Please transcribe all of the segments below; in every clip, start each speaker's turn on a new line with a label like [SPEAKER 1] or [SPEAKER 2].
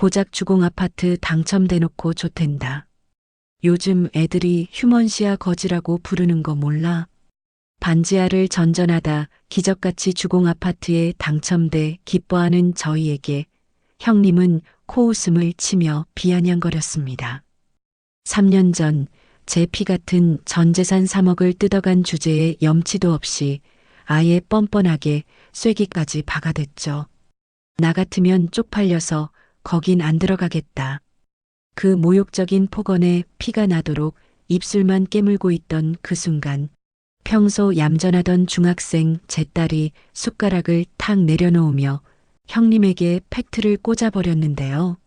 [SPEAKER 1] 고작 주공아파트 당첨돼놓고 좋댄다. 요즘 애들이 휴먼시아 거지라고 부르는 거 몰라? 반지하를 전전하다 기적같이 주공아파트에 당첨돼 기뻐하는 저희에게 형님은 코웃음을 치며 비아냥거렸습니다. 3년 전 제 피 같은 전재산 3억을 뜯어간 주제에 염치도 없이 아예 뻔뻔하게 쐐기까지 박아댔죠. 나 같으면 쪽팔려서 거긴 안 들어가겠다. 그 모욕적인 폭언에 피가 나도록 입술만 깨물고 있던 그 순간 평소 얌전하던 중학생 제 딸이 숟가락을 탁 내려놓으며 형님에게 팩트를 꽂아버렸는데요.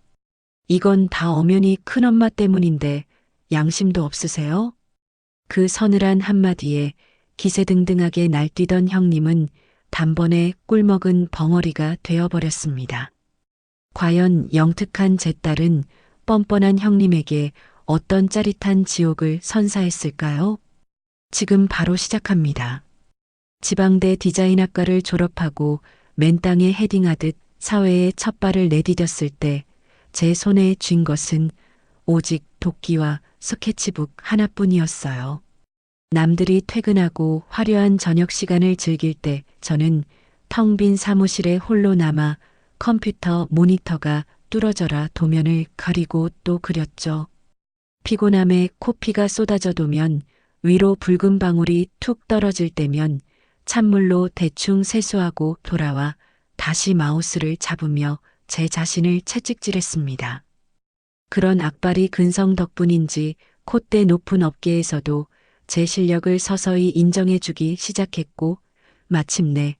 [SPEAKER 1] 이건 다 엄연히 큰엄마 때문인데 양심도 없으세요? 그 서늘한 한마디에 기세등등하게 날뛰던 형님은 단번에 꿀먹은 벙어리가 되어버렸습니다. 과연 영특한 제 딸은 뻔뻔한 형님에게 어떤 짜릿한 지옥을 선사했을까요? 지금 바로 시작합니다. 지방대 디자인학과를 졸업하고 맨땅에 헤딩하듯 사회에 첫 발을 내디뎠을 때 제 손에 쥔 것은 오직 도끼와 스케치북 하나뿐이었어요. 남들이 퇴근하고 화려한 저녁 시간을 즐길 때 저는 텅 빈 사무실에 홀로 남아 컴퓨터 모니터가 뚫어져라 도면을 그리고 또 그렸죠. 피곤함에 코피가 쏟아져도면 위로 붉은 방울이 툭 떨어질 때면 찬물로 대충 세수하고 돌아와 다시 마우스를 잡으며 제 자신을 채찍질했습니다. 그런 악발이 근성 덕분인지 콧대 높은 업계에서도 제 실력을 서서히 인정해주기 시작했고 마침내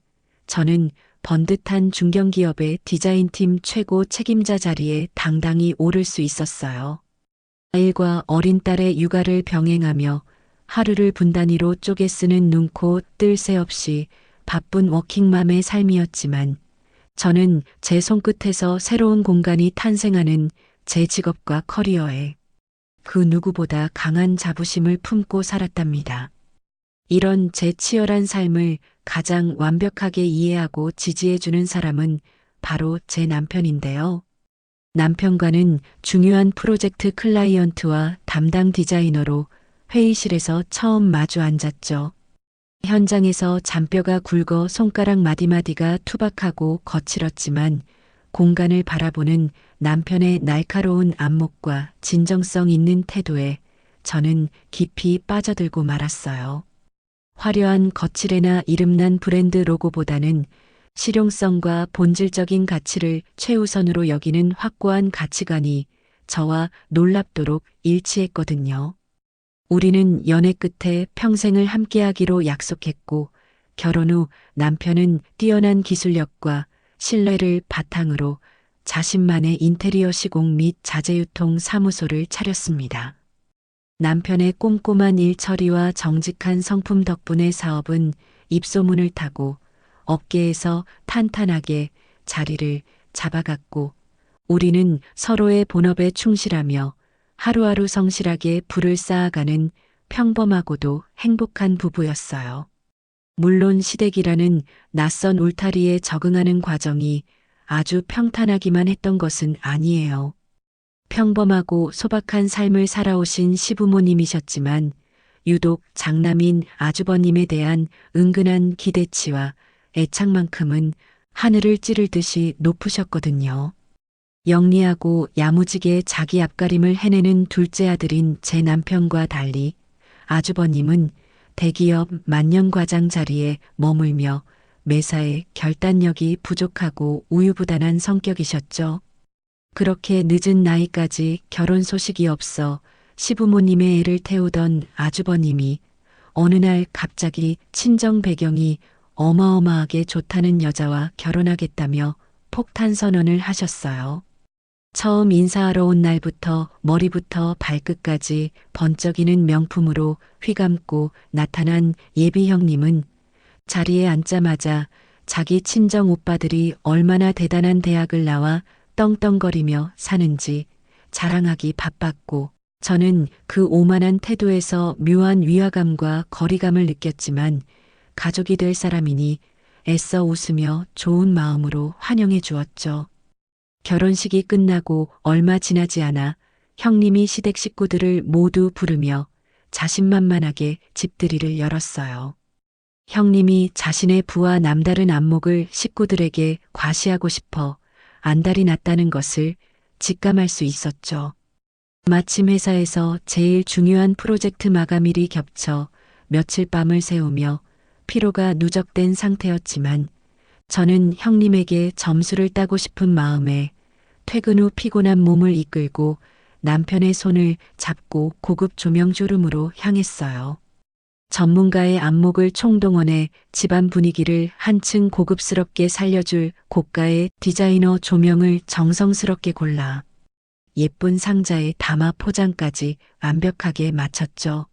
[SPEAKER 1] 저는 번듯한 중견기업의 디자인팀 최고 책임자 자리에 당당히 오를 수 있었어요. 아일과 어린 딸의 육아를 병행하며 하루를 분단위로 쪼개 쓰는 눈코 뜰 새 없이 바쁜 워킹맘의 삶이었지만 저는 제 손끝에서 새로운 공간이 탄생하는 제 직업과 커리어에 그 누구보다 강한 자부심을 품고 살았답니다. 이런 제 치열한 삶을 가장 완벽하게 이해하고 지지해주는 사람은 바로 제 남편인데요. 남편과는 중요한 프로젝트 클라이언트와 담당 디자이너로 회의실에서 처음 마주 앉았죠. 현장에서 잔뼈가 굵어 손가락 마디마디가 투박하고 거칠었지만 공간을 바라보는 남편의 날카로운 안목과 진정성 있는 태도에 저는 깊이 빠져들고 말았어요. 화려한 거칠애나 이름난 브랜드 로고보다는 실용성과 본질적인 가치를 최우선으로 여기는 확고한 가치관이 저와 놀랍도록 일치했거든요. 우리는 연애 끝에 평생을 함께하기로 약속했고 결혼 후 남편은 뛰어난 기술력과 신뢰를 바탕으로 자신만의 인테리어 시공 및 자재유통 사무소를 차렸습니다. 남편의 꼼꼼한 일 처리와 정직한 성품 덕분에 사업은 입소문을 타고 업계에서 탄탄하게 자리를 잡아갔고 우리는 서로의 본업에 충실하며 하루하루 성실하게 부를 쌓아가는 평범하고도 행복한 부부였어요. 물론 시댁이라는 낯선 울타리에 적응하는 과정이 아주 평탄하기만 했던 것은 아니에요. 평범하고 소박한 삶을 살아오신 시부모님이셨지만 유독 장남인 아주버님에 대한 은근한 기대치와 애착만큼은 하늘을 찌를 듯이 높으셨거든요. 영리하고 야무지게 자기 앞가림을 해내는 둘째 아들인 제 남편과 달리 아주버님은 대기업 만년과장 자리에 머물며 매사에 결단력이 부족하고 우유부단한 성격이셨죠. 그렇게 늦은 나이까지 결혼 소식이 없어 시부모님의 애를 태우던 아주버님이 어느 날 갑자기 친정 배경이 어마어마하게 좋다는 여자와 결혼하겠다며 폭탄 선언을 하셨어요. 처음 인사하러 온 날부터 머리부터 발끝까지 번쩍이는 명품으로 휘감고 나타난 예비 형님은 자리에 앉자마자 자기 친정 오빠들이 얼마나 대단한 대학을 나와 떵떵거리며 사는지 자랑하기 바빴고 저는 그 오만한 태도에서 묘한 위화감과 거리감을 느꼈지만 가족이 될 사람이니 애써 웃으며 좋은 마음으로 환영해 주었죠. 결혼식이 끝나고 얼마 지나지 않아 형님이 시댁 식구들을 모두 부르며 자신만만하게 집들이를 열었어요. 형님이 자신의 부와 남다른 안목을 식구들에게 과시하고 싶어 안달이 났다는 것을 직감할 수 있었죠. 마침 회사에서 제일 중요한 프로젝트 마감일이 겹쳐 며칠 밤을 새우며 피로가 누적된 상태였지만 저는 형님에게 점수를 따고 싶은 마음에 퇴근 후 피곤한 몸을 이끌고 남편의 손을 잡고 고급 조명 쇼룸으로 향했어요. 전문가의 안목을 총동원해 집안 분위기를 한층 고급스럽게 살려줄 고가의 디자이너 조명을 정성스럽게 골라 예쁜 상자에 담아 포장까지 완벽하게 마쳤죠.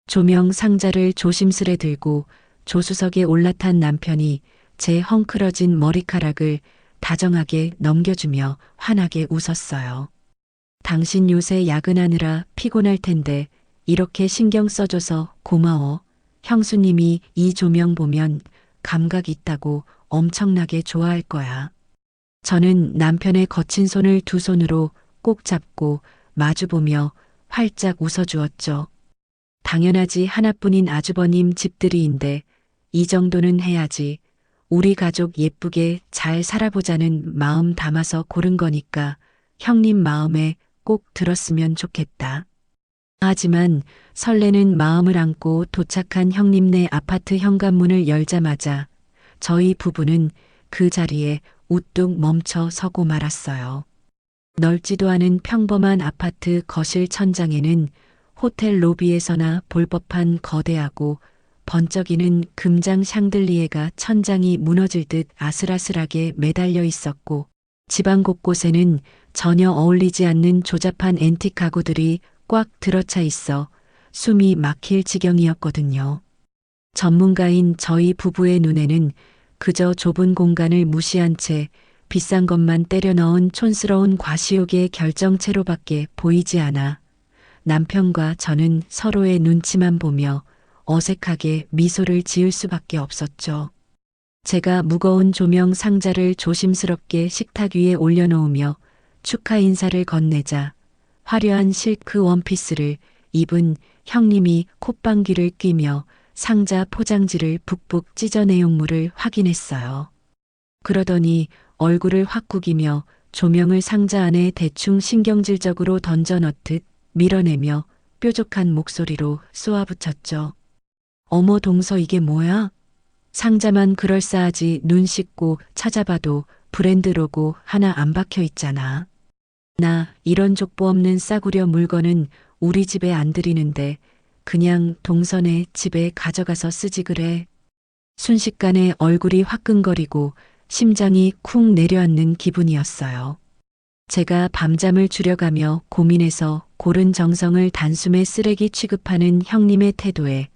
[SPEAKER 1] 조명 상자를 조심스레 들고 조수석에 올라탄 남편이 제 헝클어진 머리카락을 다정하게 넘겨주며 환하게 웃었어요. 당신 요새 야근하느라 피곤할 텐데 이렇게 신경 써줘서 고마워. 형수님이 이 조명 보면 감각 있다고 엄청나게 좋아할 거야. 저는 남편의 거친 손을 두 손으로 꼭 잡고 마주보며 활짝 웃어주었죠. 당연하지 하나뿐인 아주버님 집들이인데 이 정도는 해야지. 우리 가족 예쁘게 잘 살아보자는 마음 담아서 고른 거니까 형님 마음에 꼭 들었으면 좋겠다. 하지만 설레는 마음을 안고 도착한 형님네 아파트 현관문을 열자마자 저희 부부는 그 자리에 우뚝 멈춰 서고 말았어요. 넓지도 않은 평범한 아파트 거실 천장에는 호텔 로비에서나 볼 법한 거대하고 번쩍이는 금장 샹들리에가 천장이 무너질 듯 아슬아슬하게 매달려 있었고 집안 곳곳에는 전혀 어울리지 않는 조잡한 앤틱 가구들이 꽉 들어차 있어 숨이 막힐 지경이었거든요. 전문가인 저희 부부의 눈에는 그저 좁은 공간을 무시한 채 비싼 것만 때려 넣은 촌스러운 과시욕의 결정체로밖에 보이지 않아 남편과 저는 서로의 눈치만 보며 어색하게 미소를 지을 수밖에 없었죠. 제가 무거운 조명 상자를 조심스럽게 식탁 위에 올려놓으며 축하 인사를 건네자 화려한 실크 원피스를 입은 형님이 콧방귀를 뀌며 상자 포장지를 북북 찢어 내용물을 확인했어요. 그러더니 얼굴을 확 구기며 조명을 상자 안에 대충 신경질적으로 던져 넣듯 밀어내며 뾰족한 목소리로 쏘아붙였죠. 어머 동서 이게 뭐야? 상자만 그럴싸하지 눈 씻고 찾아봐도 브랜드 로고 하나 안 박혀 있잖아. 나 이런 족보 없는 싸구려 물건은 우리 집에 안 들이는데 그냥 동선의 집에 가져가서 쓰지 그래. 순식간에 얼굴이 화끈거리고 심장이 쿵 내려앉는 기분이었어요. 제가 밤잠을 줄여가며 고민해서 고른 정성을 단숨에 쓰레기 취급하는 형님의 태도에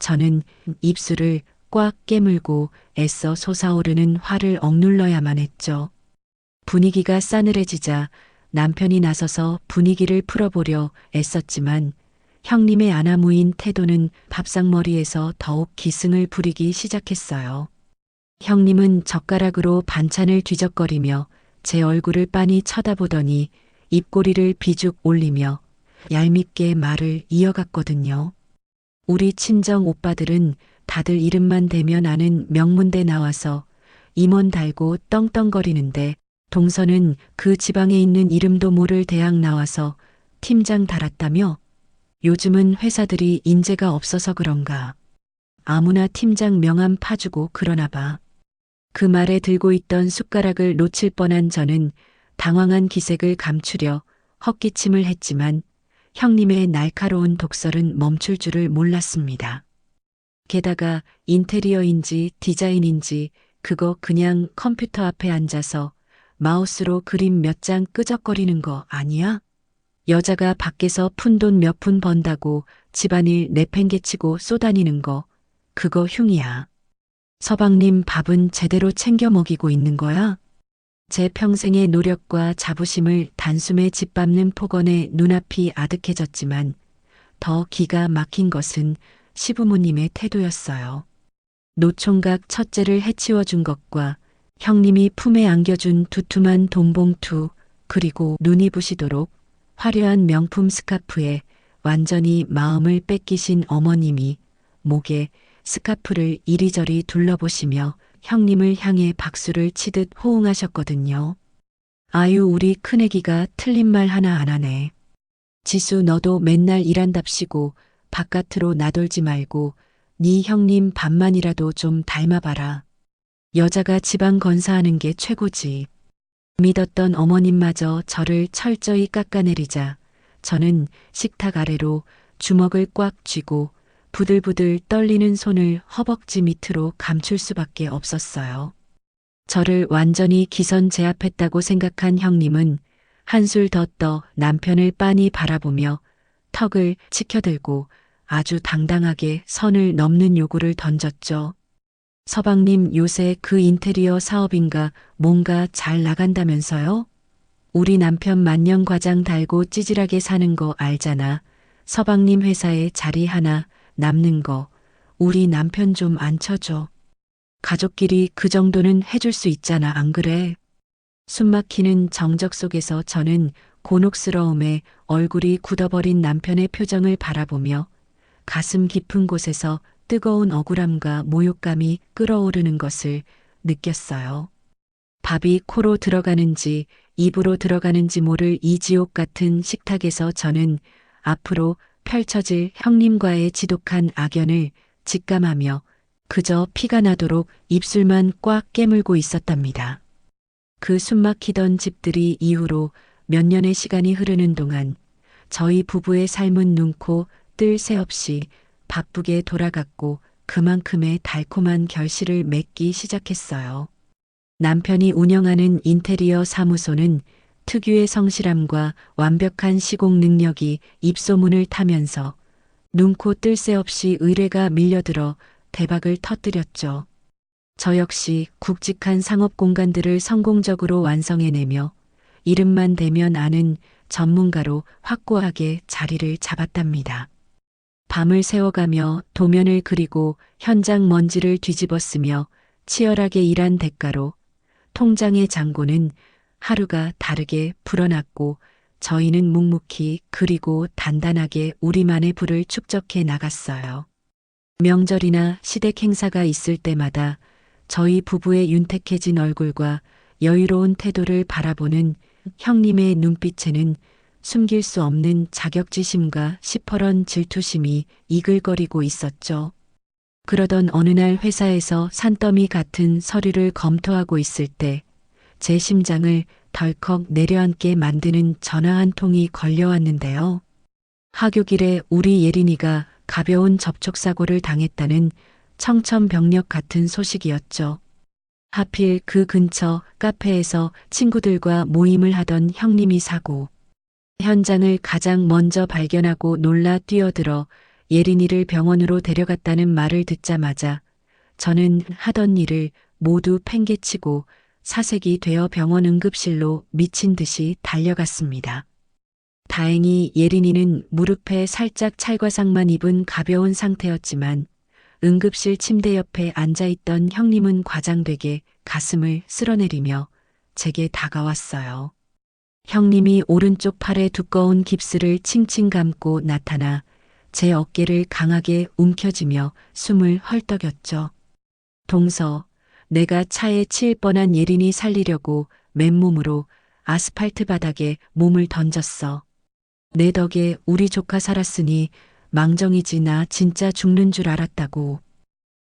[SPEAKER 1] 저는 입술을 꽉 깨물고 애써 솟아오르는 화를 억눌러야만 했죠. 분위기가 싸늘해지자 남편이 나서서 분위기를 풀어보려 애썼지만 형님의 아나무인 태도는 밥상머리에서 더욱 기승을 부리기 시작했어요. 형님은 젓가락으로 반찬을 뒤적거리며 제 얼굴을 빤히 쳐다보더니 입꼬리를 비죽 올리며 얄밉게 말을 이어갔거든요. 우리 친정 오빠들은 다들 이름만 대면 아는 명문대 나와서 임원 달고 떵떵거리는데 동서는 그 지방에 있는 이름도 모를 대학 나와서 팀장 달았다며? 요즘은 회사들이 인재가 없어서 그런가. 아무나 팀장 명함 파주고 그러나 봐. 그 말에 들고 있던 숟가락을 놓칠 뻔한 저는 당황한 기색을 감추려 헛기침을 했지만 형님의 날카로운 독설은 멈출 줄을 몰랐습니다. 게다가 인테리어인지 디자인인지 그거 그냥 컴퓨터 앞에 앉아서 마우스로 그림 몇 장 끄적거리는 거 아니야? 여자가 밖에서 푼돈 몇 푼 번다고 집안일 내팽개치고 쏘다니는 거 그거 흉이야. 서방님 밥은 제대로 챙겨 먹이고 있는 거야? 제 평생의 노력과 자부심을 단숨에 짓밟는 폭언에 눈앞이 아득해졌지만 더 기가 막힌 것은 시부모님의 태도였어요. 노총각 첫째를 해치워준 것과 형님이 품에 안겨준 두툼한 돈봉투, 그리고 눈이 부시도록 화려한 명품 스카프에 완전히 마음을 뺏기신 어머님이 목에 스카프를 이리저리 둘러보시며 형님을 향해 박수를 치듯 호응하셨거든요. 아유, 우리 큰애기가 틀린 말 하나 안 하네. 지수, 너도 맨날 일한답시고 바깥으로 나돌지 말고 네 형님 반만이라도 좀 닮아봐라. 여자가 집안 건사하는 게 최고지. 믿었던 어머님마저 저를 철저히 깎아내리자 저는 식탁 아래로 주먹을 꽉 쥐고 부들부들 떨리는 손을 허벅지 밑으로 감출 수밖에 없었어요. 저를 완전히 기선 제압했다고 생각한 형님은 한술 더 떠 남편을 빤히 바라보며 턱을 치켜들고 아주 당당하게 선을 넘는 요구를 던졌죠. 서방님, 요새 그 인테리어 사업인가 뭔가 잘 나간다면서요? 우리 남편 만년 과장 달고 찌질하게 사는 거 알잖아. 서방님 회사에 자리 하나 남는 거 우리 남편 좀 앉혀줘. 가족끼리 그 정도는 해줄 수 있잖아, 안 그래? 숨막히는 정적 속에서 저는 곤혹스러움에 얼굴이 굳어버린 남편의 표정을 바라보며 가슴 깊은 곳에서 뜨거운 억울함과 모욕감이 끓어오르는 것을 느꼈어요. 밥이 코로 들어가는지 입으로 들어가는지 모를 이 지옥 같은 식탁에서 저는 앞으로 펼쳐질 형님과의 지독한 악연을 직감하며 그저 피가 나도록 입술만 꽉 깨물고 있었답니다. 그 숨막히던 집들이 이후로 몇 년의 시간이 흐르는 동안 저희 부부의 삶은 눈코 뜰 새 없이 바쁘게 돌아갔고 그만큼의 달콤한 결실을 맺기 시작했어요. 남편이 운영하는 인테리어 사무소는 특유의 성실함과 완벽한 시공 능력이 입소문을 타면서 눈코 뜰 새 없이 의뢰가 밀려들어 대박을 터뜨렸죠. 저 역시 굵직한 상업 공간들을 성공적으로 완성해내며 이름만 대면 아는 전문가로 확고하게 자리를 잡았답니다. 밤을 새워가며 도면을 그리고 현장 먼지를 뒤집어쓰며 치열하게 일한 대가로 통장의 잔고는 하루가 다르게 불어났고 저희는 묵묵히 그리고 단단하게 우리만의 부를 축적해 나갔어요. 명절이나 시댁 행사가 있을 때마다 저희 부부의 윤택해진 얼굴과 여유로운 태도를 바라보는 형님의 눈빛에는 숨길 수 없는 자격지심과 시퍼런 질투심이 이글거리고 있었죠. 그러던 어느 날 회사에서 산더미 같은 서류를 검토하고 있을 때 제 심장을 덜컥 내려앉게 만드는 전화 한 통이 걸려왔는데요. 하교길에 우리 예린이가 가벼운 접촉사고를 당했다는 청천벽력 같은 소식이었죠. 하필 그 근처 카페에서 친구들과 모임을 하던 형님이 사고, 현장을 가장 먼저 발견하고 놀라 뛰어들어 예린이를 병원으로 데려갔다는 말을 듣자마자 저는 하던 일을 모두 팽개치고 사색이 되어 병원 응급실로 미친 듯이 달려갔습니다. 다행히 예린이는 무릎에 살짝 찰과상만 입은 가벼운 상태였지만 응급실 침대 옆에 앉아있던 형님은 과장되게 가슴을 쓸어내리며 제게 다가왔어요. 형님이 오른쪽 팔에 두꺼운 깁스를 칭칭 감고 나타나 제 어깨를 강하게 움켜쥐며 숨을 헐떡였죠. 동서, 내가 차에 치일 뻔한 예린이 살리려고 맨몸으로 아스팔트 바닥에 몸을 던졌어. 내 덕에 우리 조카 살았으니 망정이지 나 진짜 죽는 줄 알았다고.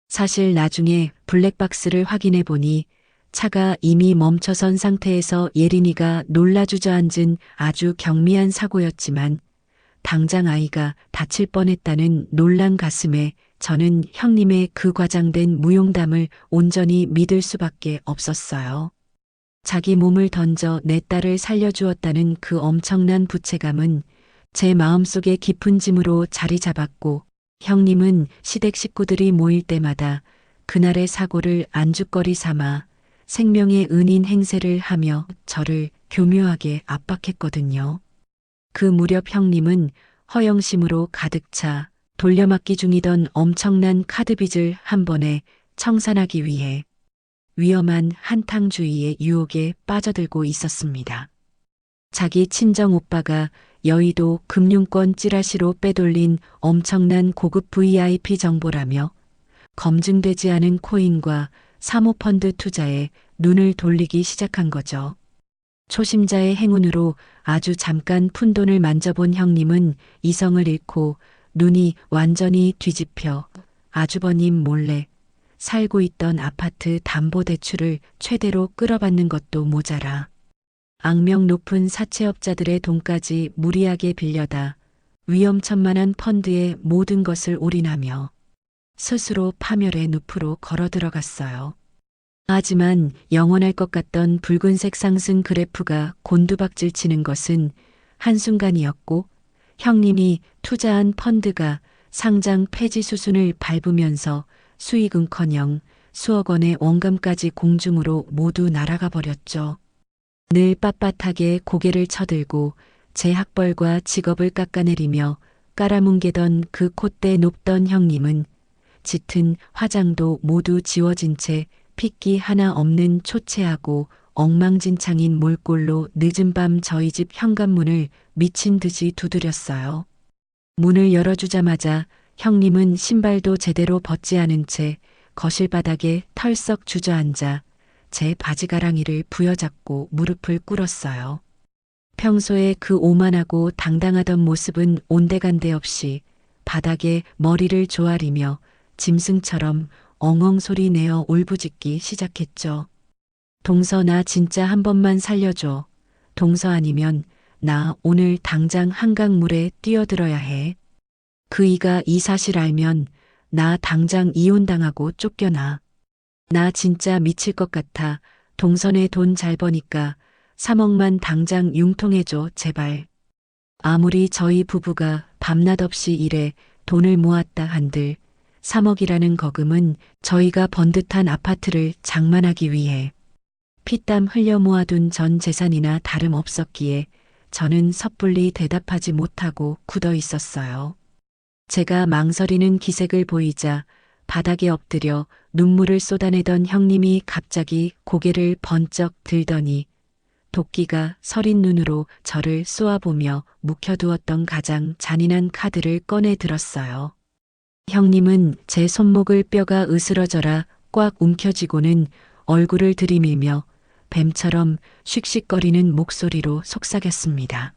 [SPEAKER 1] 사실 나중에 블랙박스를 확인해 보니 차가 이미 멈춰선 상태에서 예린이가 놀라 주저앉은 아주 경미한 사고였지만 당장 아이가 다칠 뻔했다는 놀란 가슴에 저는 형님의 그 과장된 무용담을 온전히 믿을 수밖에 없었어요. 자기 몸을 던져 내 딸을 살려주었다는 그 엄청난 부채감은 제 마음속에 깊은 짐으로 자리 잡았고 형님은 시댁 식구들이 모일 때마다 그날의 사고를 안주거리 삼아 생명의 은인 행세를 하며 저를 교묘하게 압박했거든요. 그 무렵 형님은 허영심으로 가득 차 돌려막기 중이던 엄청난 카드빚을 한 번에 청산하기 위해 위험한 한탕주의의 유혹에 빠져들고 있었습니다. 자기 친정 오빠가 여의도 금융권 찌라시로 빼돌린 엄청난 고급 VIP 정보라며 검증되지 않은 코인과 사모펀드 투자에 눈을 돌리기 시작한 거죠. 초심자의 행운으로 아주 잠깐 푼돈을 만져본 형님은 이성을 잃고 눈이 완전히 뒤집혀 아주버님 몰래 살고 있던 아파트 담보대출을 최대로 끌어받는 것도 모자라 악명 높은 사채업자들의 돈까지 무리하게 빌려다 위험천만한 펀드에 모든 것을 올인하며 스스로 파멸의 늪으로 걸어 들어갔어요. 하지만 영원할 것 같던 붉은색 상승 그래프가 곤두박질 치는 것은 한순간이었고 형님이 투자한 펀드가 상장 폐지 수순을 밟으면서 수익은커녕 수억 원의 원금까지 공중으로 모두 날아가 버렸죠. 늘 빳빳하게 고개를 쳐들고 제 학벌과 직업을 깎아내리며 깔아뭉개던 그 콧대 높던 형님은 짙은 화장도 모두 지워진 채 핏기 하나 없는 초췌하고 엉망진창인 몰골로 늦은 밤 저희 집 현관문을 미친 듯이 두드렸어요. 문을 열어주자마자 형님은 신발도 제대로 벗지 않은 채 거실 바닥에 털썩 주저앉아 제 바지가랑이를 부여잡고 무릎을 꿇었어요. 평소에 그 오만하고 당당하던 모습은 온데간데 없이 바닥에 머리를 조아리며 짐승처럼 엉엉 소리 내어 울부짖기 시작했죠. 동서 나 진짜 한 번만 살려줘. 동서 아니면 나 오늘 당장 한강물에 뛰어들어야 해. 그 이가 이 사실 알면 나 당장 이혼당하고 쫓겨나. 나 진짜 미칠 것 같아. 동선에 돈 잘 버니까 3억만 당장 융통해줘 제발. 아무리 저희 부부가 밤낮 없이 일해 돈을 모았다 한들 3억이라는 거금은 저희가 번듯한 아파트를 장만하기 위해 피땀 흘려 모아둔 전 재산이나 다름없었기에 저는 섣불리 대답하지 못하고 굳어 있었어요. 제가 망설이는 기색을 보이자 바닥에 엎드려 눈물을 쏟아내던 형님이 갑자기 고개를 번쩍 들더니 도끼가 서린 눈으로 저를 쏘아보며 묵혀두었던 가장 잔인한 카드를 꺼내 들었어요. 형님은 제 손목을 뼈가 으스러져라 꽉 움켜쥐고는 얼굴을 들이밀며 뱀처럼 씩씩거리는 목소리로 속삭였습니다.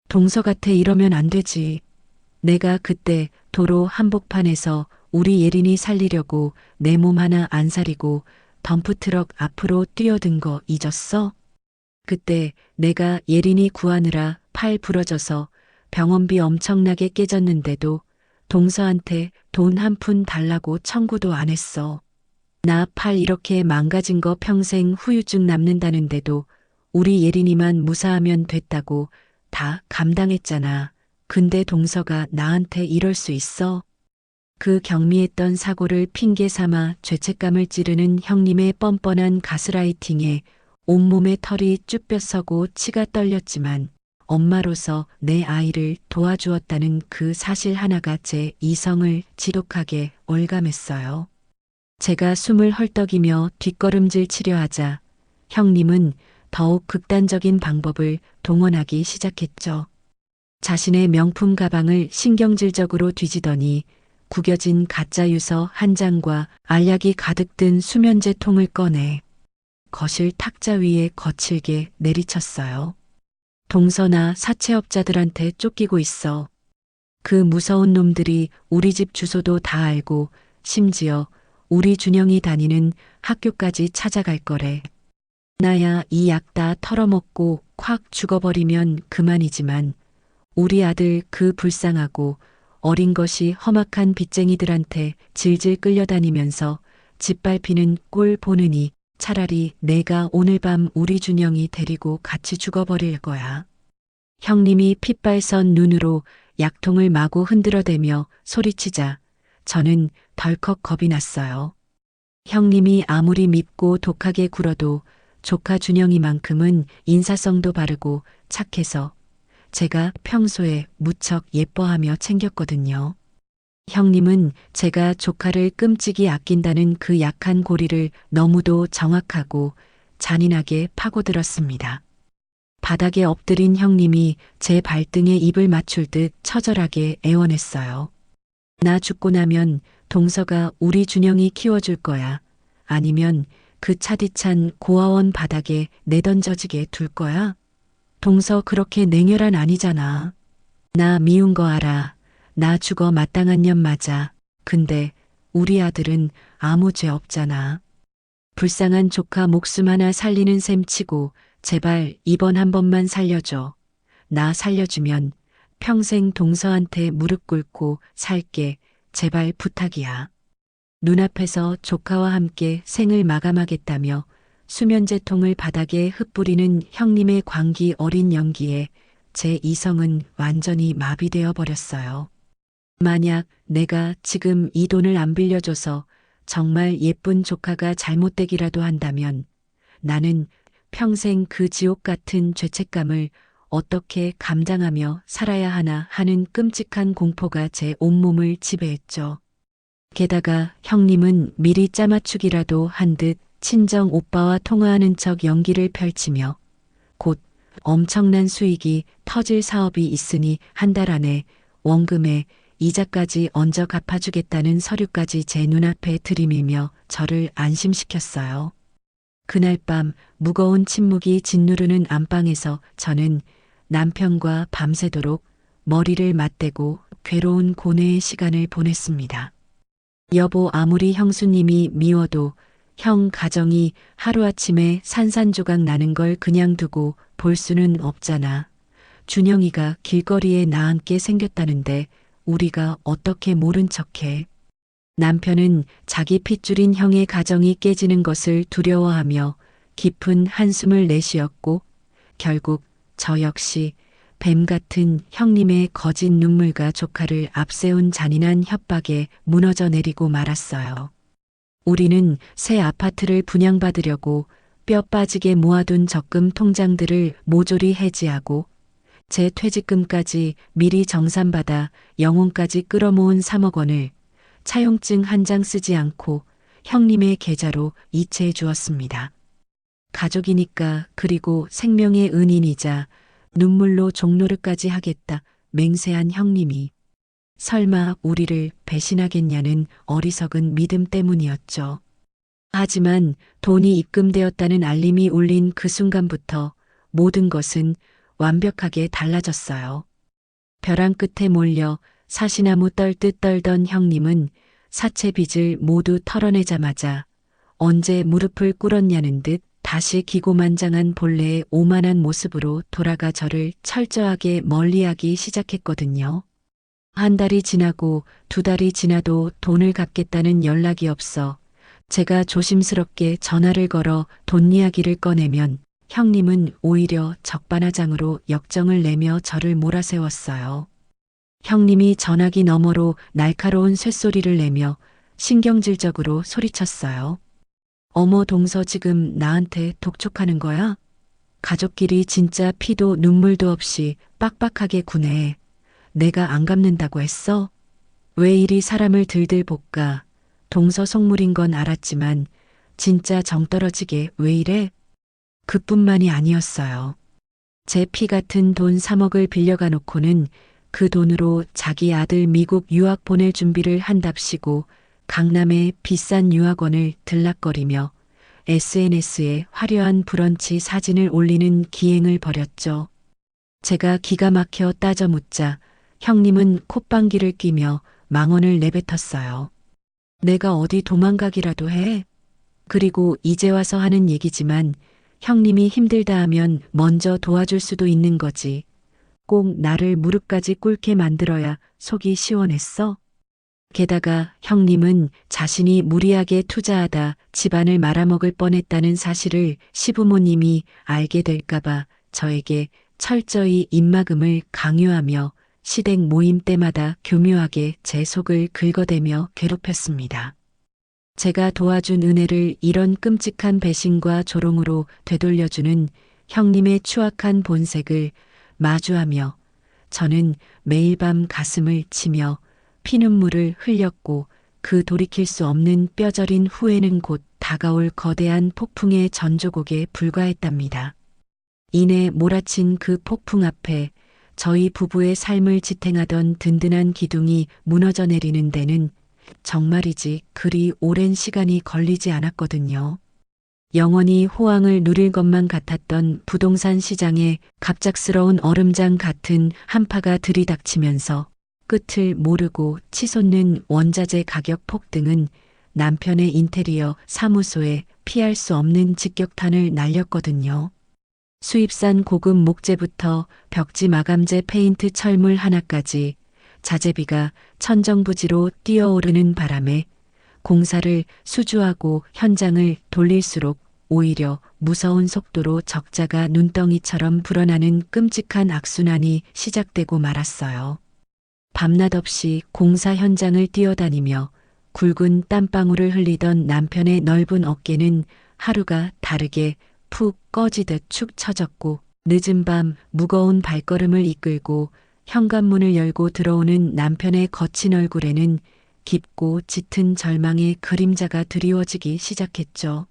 [SPEAKER 1] 동서 같아 이러면 안 되지. 내가 그때 도로 한복판에서 우리 예린이 살리려고 내 몸 하나 안 사리고 덤프트럭 앞으로 뛰어든 거 잊었어? 그때 내가 예린이 구하느라 팔 부러져서 병원비 엄청나게 깨졌는데도 동서한테 돈 한 푼 달라고 청구도 안 했어. 나 팔 이렇게 망가진 거 평생 후유증 남는다는데도 우리 예린이만 무사하면 됐다고 다 감당했잖아. 근데 동서가 나한테 이럴 수 있어? 그 경미했던 사고를 핑계 삼아 죄책감을 찌르는 형님의 뻔뻔한 가스라이팅에 온몸에 털이 쭈뼛서고 치가 떨렸지만 엄마로서 내 아이를 도와주었다는 그 사실 하나가 제 이성을 지독하게 올감했어요. 제가 숨을 헐떡이며 뒷걸음질 치려 하자 형님은 더욱 극단적인 방법을 동원하기 시작했죠. 자신의 명품 가방을 신경질적으로 뒤지더니 구겨진 가짜 유서 한 장과 알약이 가득 든 수면제 통을 꺼내 거실 탁자 위에 거칠게 내리쳤어요. 동서나 사채업자들한테 쫓기고 있어. 그 무서운 놈들이 우리 집 주소도 다 알고 심지어 우리 준영이 다니는 학교까지 찾아갈 거래. 나야 이 약 다 털어먹고 콱 죽어버리면 그만이지만 우리 아들 그 불쌍하고 어린 것이 험악한 빚쟁이들한테 질질 끌려다니면서 짓밟히는 꼴 보느니 차라리 내가 오늘 밤 우리 준영이 데리고 같이 죽어버릴 거야. 형님이 핏발선 눈으로 약통을 마구 흔들어대며 소리치자 저는 덜컥 겁이 났어요. 형님이 아무리 밉고 독하게 굴어도 조카 준영이만큼은 인사성도 바르고 착해서 제가 평소에 무척 예뻐하며 챙겼거든요. 형님은 제가 조카를 끔찍이 아낀다는 그 약한 고리를 너무도 정확하고 잔인하게 파고들었습니다. 바닥에 엎드린 형님이 제 발등에 입을 맞출 듯 처절하게 애원했어요. 나 죽고 나면 동서가 우리 준영이 키워줄 거야. 아니면 그 차디찬 고아원 바닥에 내던져지게 둘 거야. 동서 그렇게 냉혈한 아니잖아. 나 미운 거 알아. 나 죽어 마땅한 년 맞아. 근데 우리 아들은 아무 죄 없잖아. 불쌍한 조카 목숨 하나 살리는 셈 치고 제발 이번 한 번만 살려줘. 나 살려주면 평생 동서한테 무릎 꿇고 살게. 제발 부탁이야. 눈앞에서 조카와 함께 생을 마감하겠다며 수면제통을 바닥에 흩뿌리는 형님의 광기 어린 연기에 제 이성은 완전히 마비되어 버렸어요. 만약 내가 지금 이 돈을 안 빌려줘서 정말 예쁜 조카가 잘못되기라도 한다면 나는 평생 그 지옥 같은 죄책감을 어떻게 감당하며 살아야 하나 하는 끔찍한 공포가 제 온몸을 지배했죠. 게다가 형님은 미리 짜맞추기라도 한 듯 친정 오빠와 통화하는 척 연기를 펼치며 곧 엄청난 수익이 터질 사업이 있으니 한 달 안에 원금에 이자까지 얹어 갚아주겠다는 서류까지 제 눈앞에 들이밀며 저를 안심시켰어요. 그날 밤 무거운 침묵이 짓누르는 안방에서 저는 남편과 밤새도록 머리를 맞대고 괴로운 고뇌의 시간을 보냈습니다. 여보, 아무리 형수님이 미워도 형 가정이 하루아침에 산산조각 나는 걸 그냥 두고 볼 수는 없잖아. 준영이가 길거리에 나앉게 생겼다는데 우리가 어떻게 모른 척해. 남편은 자기 핏줄인 형의 가정이 깨지는 것을 두려워하며 깊은 한숨을 내쉬었고 결국 저 역시 뱀 같은 형님의 거짓 눈물과 조카를 앞세운 잔인한 협박에 무너져 내리고 말았어요. 우리는 새 아파트를 분양받으려고 뼈 빠지게 모아둔 적금 통장들을 모조리 해지하고 제 퇴직금까지 미리 정산받아 영혼까지 끌어모은 3억 원을 차용증 한 장 쓰지 않고 형님의 계좌로 이체해 주었습니다. 가족이니까 그리고 생명의 은인이자 눈물로 종노릇까지 하겠다 맹세한 형님이 설마 우리를 배신하겠냐는 어리석은 믿음 때문이었죠. 하지만 돈이 입금되었다는 알림이 울린 그 순간부터 모든 것은 완벽하게 달라졌어요. 벼랑 끝에 몰려 사시나무 떨듯 떨던 형님은 사채 빚을 모두 털어내자마자 언제 무릎을 꿇었냐는 듯 다시 기고만장한 본래의 오만한 모습으로 돌아가 저를 철저하게 멀리하기 시작했거든요. 한 달이 지나고 두 달이 지나도 돈을 갚겠다는 연락이 없어 제가 조심스럽게 전화를 걸어 돈 이야기를 꺼내면 형님은 오히려 적반하장으로 역정을 내며 저를 몰아세웠어요. 형님이 전화기 너머로 날카로운 쇳소리를 내며 신경질적으로 소리쳤어요. 어머, 동서 지금 나한테 독촉하는 거야? 가족끼리 진짜 피도 눈물도 없이 빡빡하게 구네. 내가 안 갚는다고 했어? 왜 이리 사람을 들들 볶아? 동서 속물인 건 알았지만 진짜 정 떨어지게 왜 이래? 그뿐만이 아니었어요. 제 피 같은 돈 3억을 빌려가 놓고는 그 돈으로 자기 아들 미국 유학 보낼 준비를 한답시고 강남의 비싼 유학원을 들락거리며 SNS에 화려한 브런치 사진을 올리는 기행을 벌였죠. 제가 기가 막혀 따져 묻자 형님은 콧방귀를 뀌며 망언을 내뱉었어요. 내가 어디 도망가기라도 해. 그리고 이제 와서 하는 얘기지만 형님이 힘들다 하면 먼저 도와줄 수도 있는 거지. 꼭 나를 무릎까지 꿇게 만들어야 속이 시원했어? 게다가 형님은 자신이 무리하게 투자하다 집안을 말아먹을 뻔했다는 사실을 시부모님이 알게 될까봐 저에게 철저히 입막음을 강요하며 시댁 모임 때마다 교묘하게 제 속을 긁어대며 괴롭혔습니다. 제가 도와준 은혜를 이런 끔찍한 배신과 조롱으로 되돌려주는 형님의 추악한 본색을 마주하며 저는 매일 밤 가슴을 치며 피눈물을 흘렸고 그 돌이킬 수 없는 뼈저린 후회는 곧 다가올 거대한 폭풍의 전조곡에 불과했답니다. 이내 몰아친 그 폭풍 앞에 저희 부부의 삶을 지탱하던 든든한 기둥이 무너져 내리는 데는 정말이지 그리 오랜 시간이 걸리지 않았거든요. 영원히 호황을 누릴 것만 같았던 부동산 시장에 갑작스러운 얼음장 같은 한파가 들이닥치면서 끝을 모르고 치솟는 원자재 가격 폭등은 남편의 인테리어 사무소에 피할 수 없는 직격탄을 날렸거든요. 수입산 고급 목재부터 벽지 마감재 페인트 철물 하나까지 자재비가 천정부지로 뛰어오르는 바람에 공사를 수주하고 현장을 돌릴수록 오히려 무서운 속도로 적자가 눈덩이처럼 불어나는 끔찍한 악순환이 시작되고 말았어요. 밤낮 없이 공사 현장을 뛰어다니며 굵은 땀방울을 흘리던 남편의 넓은 어깨는 하루가 다르게 푹 꺼지듯 축 처졌고 늦은 밤 무거운 발걸음을 이끌고 현관문을 열고 들어오는 남편의 거친 얼굴에는 깊고 짙은 절망의 그림자가 드리워지기 시작했죠.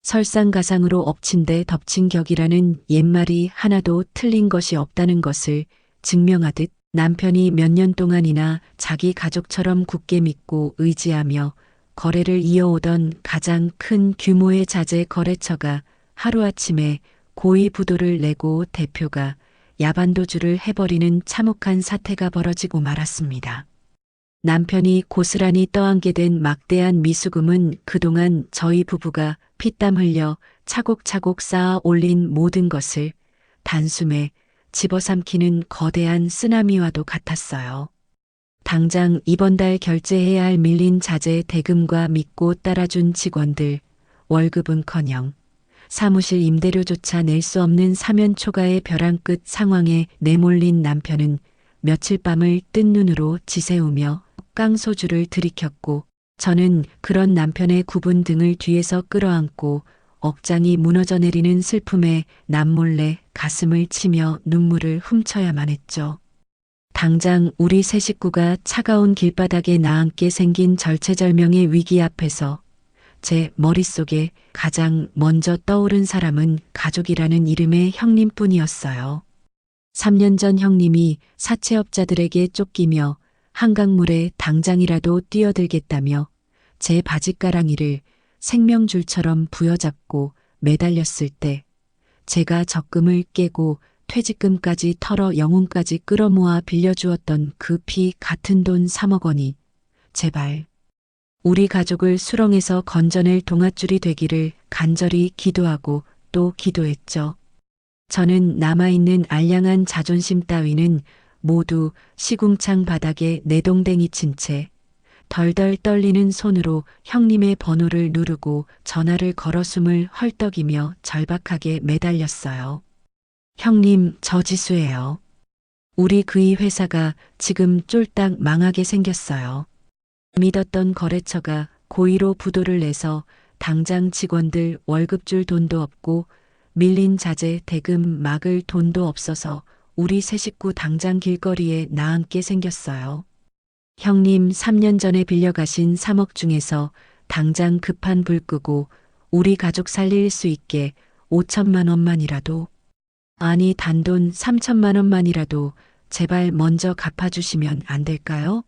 [SPEAKER 1] 설상가상으로 엎친 데 덮친 격이라는 옛말이 하나도 틀린 것이 없다는 것을 증명하듯 남편이 몇 년 동안이나 자기 가족처럼 굳게 믿고 의지하며 거래를 이어오던 가장 큰 규모의 자재 거래처가 하루아침에 고위부도를 내고 대표가 야반도주를 해버리는 참혹한 사태가 벌어지고 말았습니다. 남편이 고스란히 떠안게 된 막대한 미수금은 그동안 저희 부부가 피땀 흘려 차곡차곡 쌓아 올린 모든 것을 단숨에 집어삼키는 거대한 쓰나미와도 같았어요. 당장 이번 달 결제해야 할 밀린 자재 대금과 믿고 따라준 직원들, 월급은커녕 사무실 임대료조차 낼 수 없는 사면 초과의 벼랑 끝 상황에 내몰린 남편은 며칠 밤을 뜬 눈으로 지새우며 깡소주를 들이켰고 저는 그런 남편의 굽은 등을 뒤에서 끌어안고 억장이 무너져 내리는 슬픔에 남몰래 가슴을 치며 눈물을 훔쳐야만 했죠. 당장 우리 세 식구가 차가운 길바닥에 나앉게 생긴 절체절명의 위기 앞에서 제 머릿속에 가장 먼저 떠오른 사람은 가족이라는 이름의 형님뿐이었어요. 3년 전 형님이 사채업자들에게 쫓기며 한강물에 당장이라도 뛰어들겠다며 제 바짓가랑이를 생명줄처럼 부여잡고 매달렸을 때 제가 적금을 깨고 퇴직금까지 털어 영혼까지 끌어모아 빌려주었던 그 피 같은 돈 3억 원이 제발 우리 가족을 수렁에서 건져낼 동아줄이 되기를 간절히 기도하고 또 기도했죠. 저는 남아있는 알량한 자존심 따위는 모두 시궁창 바닥에 내동댕이 친 채 덜덜 떨리는 손으로 형님의 번호를 누르고 전화를 걸어 숨을 헐떡이며 절박하게 매달렸어요. 형님, 저 지수예요. 우리 그이 회사가 지금 쫄딱 망하게 생겼어요. 믿었던 거래처가 고의로 부도를 내서 당장 직원들 월급 줄 돈도 없고 밀린 자재 대금 막을 돈도 없어서 우리 세 식구 당장 길거리에 나앉게 생겼어요. 형님 3년 전에 빌려가신 3억 중에서 당장 급한 불 끄고 우리 가족 살릴 수 있게 5천만 원만이라도, 아니 단돈 3천만 원만이라도 제발 먼저 갚아주시면 안 될까요?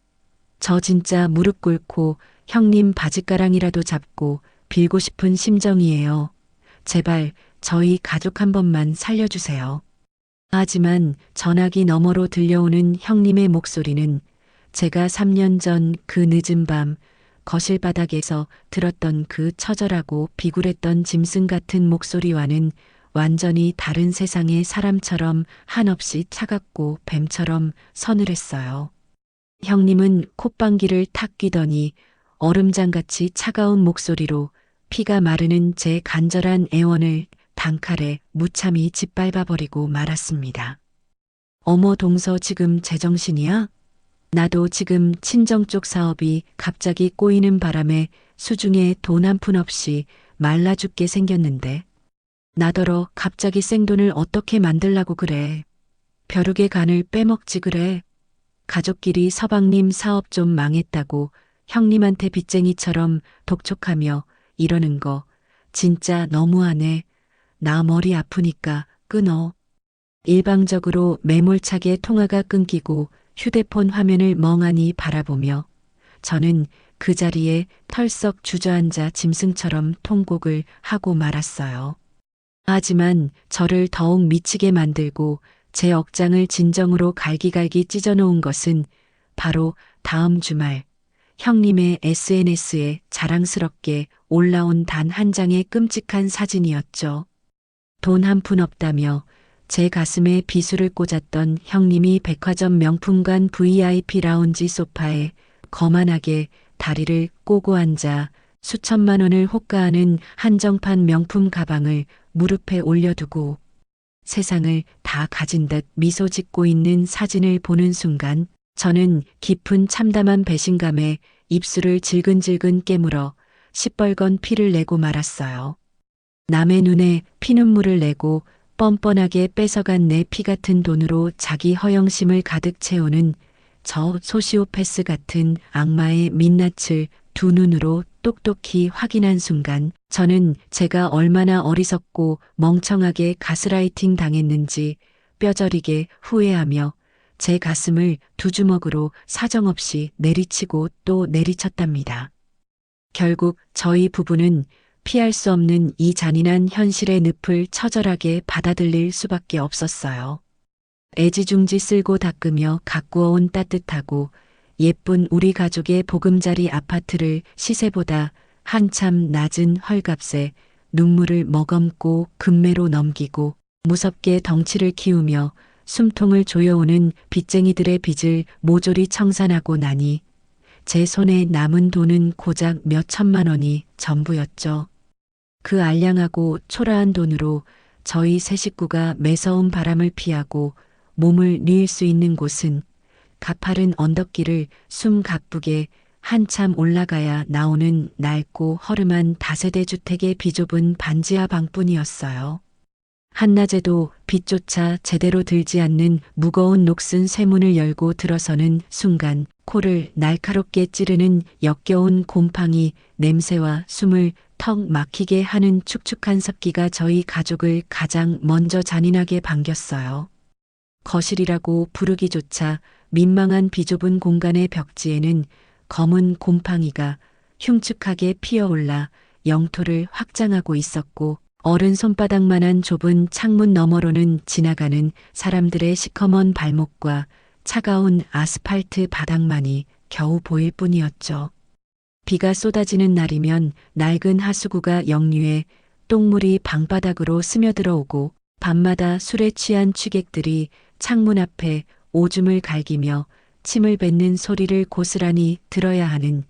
[SPEAKER 1] 저 진짜 무릎 꿇고 형님 바짓가랑이라도 잡고 빌고 싶은 심정이에요. 제발 저희 가족 한 번만 살려주세요. 하지만 전화기 너머로 들려오는 형님의 목소리는 제가 3년 전 그 늦은 밤 거실 바닥에서 들었던 그 처절하고 비굴했던 짐승 같은 목소리와는 완전히 다른 세상의 사람처럼 한없이 차갑고 뱀처럼 서늘했어요. 형님은 콧방귀를 탁 뀌더니 얼음장같이 차가운 목소리로 피가 마르는 제 간절한 애원을 단칼에 무참히 짓밟아버리고 말았습니다. 어머 동서 지금 제정신이야? 나도 지금 친정 쪽 사업이 갑자기 꼬이는 바람에 수중에 돈 한 푼 없이 말라 죽게 생겼는데 나더러 갑자기 생돈을 어떻게 만들라고 그래. 벼룩의 간을 빼먹지 그래. 가족끼리 서방님 사업 좀 망했다고 형님한테 빚쟁이처럼 독촉하며 이러는 거 진짜 너무하네. 나 머리 아프니까 끊어. 일방적으로 매몰차게 통화가 끊기고 휴대폰 화면을 멍하니 바라보며 저는 그 자리에 털썩 주저앉아 짐승처럼 통곡을 하고 말았어요. 하지만 저를 더욱 미치게 만들고 제 억장을 진정으로 갈기갈기 찢어놓은 것은 바로 다음 주말 형님의 SNS에 자랑스럽게 올라온 단 한 장의 끔찍한 사진이었죠. 돈 한 푼 없다며 제 가슴에 비수를 꽂았던 형님이 백화점 명품관 VIP 라운지 소파에 거만하게 다리를 꼬고 앉아 수천만 원을 호가하는 한정판 명품 가방을 무릎에 올려두고 세상을 다 가진 듯 미소 짓고 있는 사진을 보는 순간 저는 깊은 참담한 배신감에 입술을 질근질근 깨물어 시뻘건 피를 내고 말았어요. 남의 눈에 피눈물을 내고 뻔뻔하게 뺏어간 내 피 같은 돈으로 자기 허영심을 가득 채우는 저 소시오패스 같은 악마의 민낯을 두 눈으로 똑똑히 확인한 순간 저는 제가 얼마나 어리석고 멍청하게 가스라이팅 당했는지 뼈저리게 후회하며 제 가슴을 두 주먹으로 사정없이 내리치고 또 내리쳤답니다. 결국 저희 부부는 피할 수 없는 이 잔인한 현실의 늪을 처절하게 받아들일 수밖에 없었어요. 애지중지 쓸고 닦으며 가꾸어온 따뜻하고 예쁜 우리 가족의 보금자리 아파트를 시세보다 한참 낮은 헐값에 눈물을 머금고 금매로 넘기고 무섭게 덩치를 키우며 숨통을 조여오는 빚쟁이들의 빚을 모조리 청산하고 나니 제 손에 남은 돈은 고작 몇 천만 원이 전부였죠. 그 알량하고 초라한 돈으로 저희 세 식구가 매서운 바람을 피하고 몸을 뉘을 수 있는 곳은 가파른 언덕길을 숨 가쁘게 한참 올라가야 나오는 낡고 허름한 다세대 주택의 비좁은 반지하 방뿐이었어요. 한낮에도 빛조차 제대로 들지 않는 무거운 녹슨 쇠문을 열고 들어서는 순간 코를 날카롭게 찌르는 역겨운 곰팡이 냄새와 숨을 턱 막히게 하는 축축한 습기가 저희 가족을 가장 먼저 잔인하게 반겼어요. 거실이라고 부르기조차 민망한 비좁은 공간의 벽지에는 검은 곰팡이가 흉측하게 피어올라 영토를 확장하고 있었고 어른 손바닥만한 좁은 창문 너머로는 지나가는 사람들의 시커먼 발목과 차가운 아스팔트 바닥만이 겨우 보일 뿐이었죠. 비가 쏟아지는 날이면 낡은 하수구가 역류해 똥물이 방바닥으로 스며들어 오고 밤마다 술에 취한 취객들이 창문 앞에 오줌을 갈기며 침을 뱉는 소리를 고스란히 들어야 하는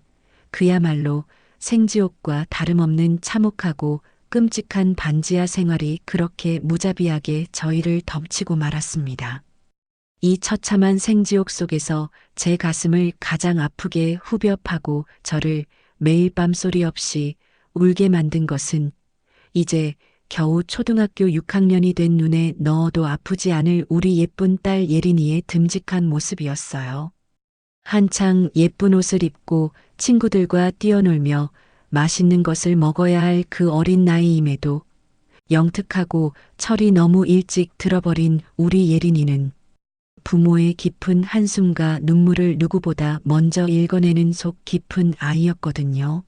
[SPEAKER 1] 그야말로 생지옥과 다름없는 참혹하고 끔찍한 반지하 생활이 그렇게 무자비하게 저희를 덮치고 말았습니다. 이 처참한 생지옥 속에서 제 가슴을 가장 아프게 후벼 파고 저를 매일 밤 소리 없이 울게 만든 것은 이제 겨우 초등학교 6학년이 된 눈에 넣어도 아프지 않을 우리 예쁜 딸 예린이의 듬직한 모습이었어요. 한창 예쁜 옷을 입고 친구들과 뛰어놀며 맛있는 것을 먹어야 할 그 어린 나이임에도 영특하고 철이 너무 일찍 들어버린 우리 예린이는 부모의 깊은 한숨과 눈물을 누구보다 먼저 읽어내는 속 깊은 아이였거든요.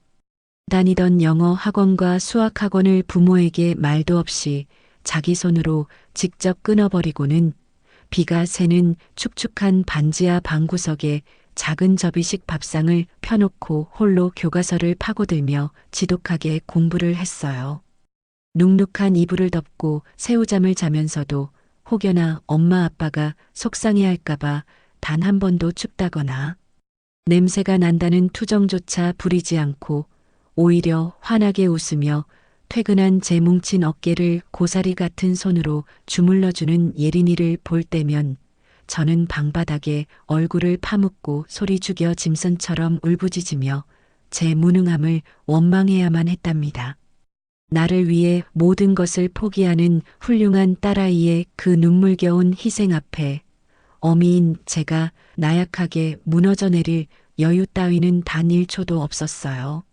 [SPEAKER 1] 다니던 영어 학원과 수학 학원을 부모에게 말도 없이 자기 손으로 직접 끊어버리고는 비가 새는 축축한 반지하 방구석에 작은 접이식 밥상을 펴놓고 홀로 교과서를 파고들며 지독하게 공부를 했어요. 눅눅한 이불을 덮고 새우잠을 자면서도 혹여나 엄마 아빠가 속상해할까봐 단 한 번도 춥다거나 냄새가 난다는 투정조차 부리지 않고 오히려 환하게 웃으며 퇴근한 제 뭉친 어깨를 고사리 같은 손으로 주물러주는 예린이를 볼 때면 저는 방바닥에 얼굴을 파묻고 소리 죽여 짐승처럼 울부짖으며 제 무능함을 원망해야만 했답니다. 나를 위해 모든 것을 포기하는 훌륭한 딸아이의 그 눈물겨운 희생 앞에 어미인 제가 나약하게 무너져 내릴 여유 따위는 단 1초도 없었어요.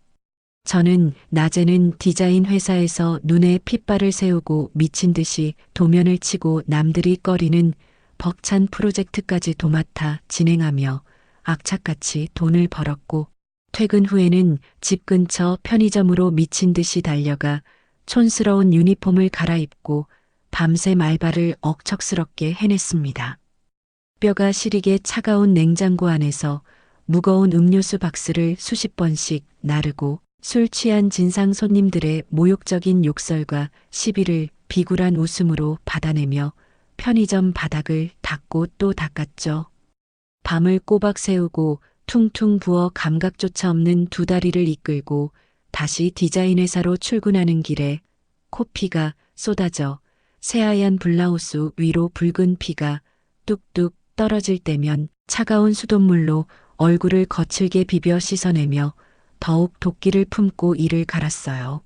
[SPEAKER 1] 저는 낮에는 디자인 회사에서 눈에 핏발을 세우고 미친 듯이 도면을 치고 남들이 꺼리는 벅찬 프로젝트까지 도맡아 진행하며 악착같이 돈을 벌었고, 퇴근 후에는 집 근처 편의점으로 미친 듯이 달려가 촌스러운 유니폼을 갈아입고 밤새 알바를 억척스럽게 해냈습니다. 뼈가 시리게 차가운 냉장고 안에서 무거운 음료수 박스를 수십 번씩 나르고 술 취한 진상 손님들의 모욕적인 욕설과 시비를 비굴한 웃음으로 받아내며 편의점 바닥을 닦고 또 닦았죠. 밤을 꼬박 새우고 퉁퉁 부어 감각조차 없는 두 다리를 이끌고 다시 디자인 회사로 출근하는 길에 코피가 쏟아져 새하얀 블라우스 위로 붉은 피가 뚝뚝 떨어질 때면 차가운 수돗물로 얼굴을 거칠게 비벼 씻어내며 더욱 도끼를 품고 이를 갈았어요.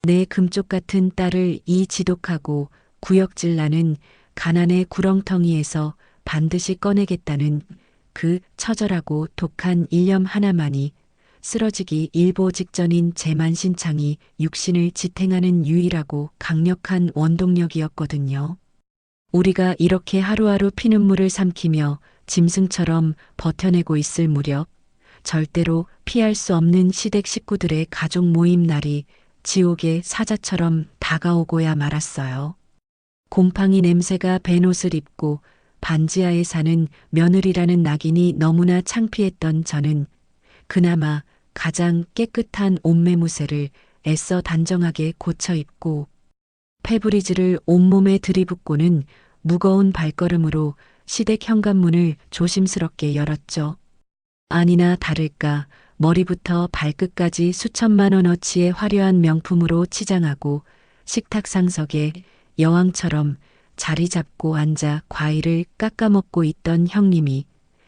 [SPEAKER 1] 내 금쪽 같은 딸을 이 지독하고 구역질 나는 가난의 구렁텅이에서 반드시 꺼내겠다는 그 처절하고 독한 일념 하나만이 쓰러지기 일보 직전인 제 만신창이 육신을 지탱하는 유일하고 강력한 원동력이었거든요. 우리가 이렇게 하루하루 피눈물을 삼키며 짐승처럼 버텨내고 있을 무렵 절대로 피할 수 없는 시댁 식구들의 가족 모임 날이 지옥의 사자처럼 다가오고야 말았어요. 곰팡이 냄새가 밴 옷을 입고 반지하에 사는 며느리라는 낙인이 너무나 창피했던 저는 그나마 가장 깨끗한 옷매무새를 애써 단정하게 고쳐 입고 페브리즈를 온몸에 들이붓고는 무거운 발걸음으로 시댁 현관문을 조심스럽게 열었죠. 아니나 다를까 머리부터 발끝까지 수천만 원어치의 화려한 명품으로 치장하고 식탁 상석에 여왕처럼 자리 잡고 앉아 과일을 깎아먹고 있던 형님이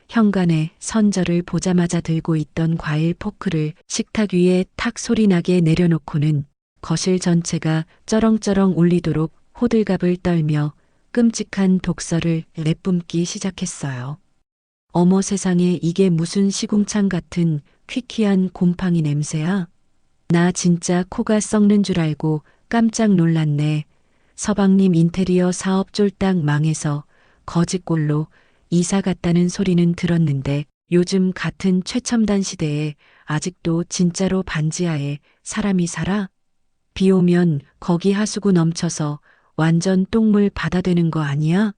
[SPEAKER 1] 현관에 선저를 보자마자 들고 있던 과일 포크를 식탁 위에 탁 소리나게 내려놓고는 거실 전체가 쩌렁쩌렁 울리도록 호들갑을 떨며 끔찍한 독서를 내뿜기 시작했어요. 어머 세상에, 이게 무슨 시궁창 같은 퀴퀴한 곰팡이 냄새야? 나 진짜 코가 썩는 줄 알고 깜짝 놀랐네. 서방님 인테리어 사업 쫄딱 망해서 거지꼴로 이사 갔다는 소리는 들었는데 요즘 같은 최첨단 시대에 아직도 진짜로 반지하에 사람이 살아? 비 오면 거기 하수구 넘쳐서 완전 똥물 바다 되는 거 아니야?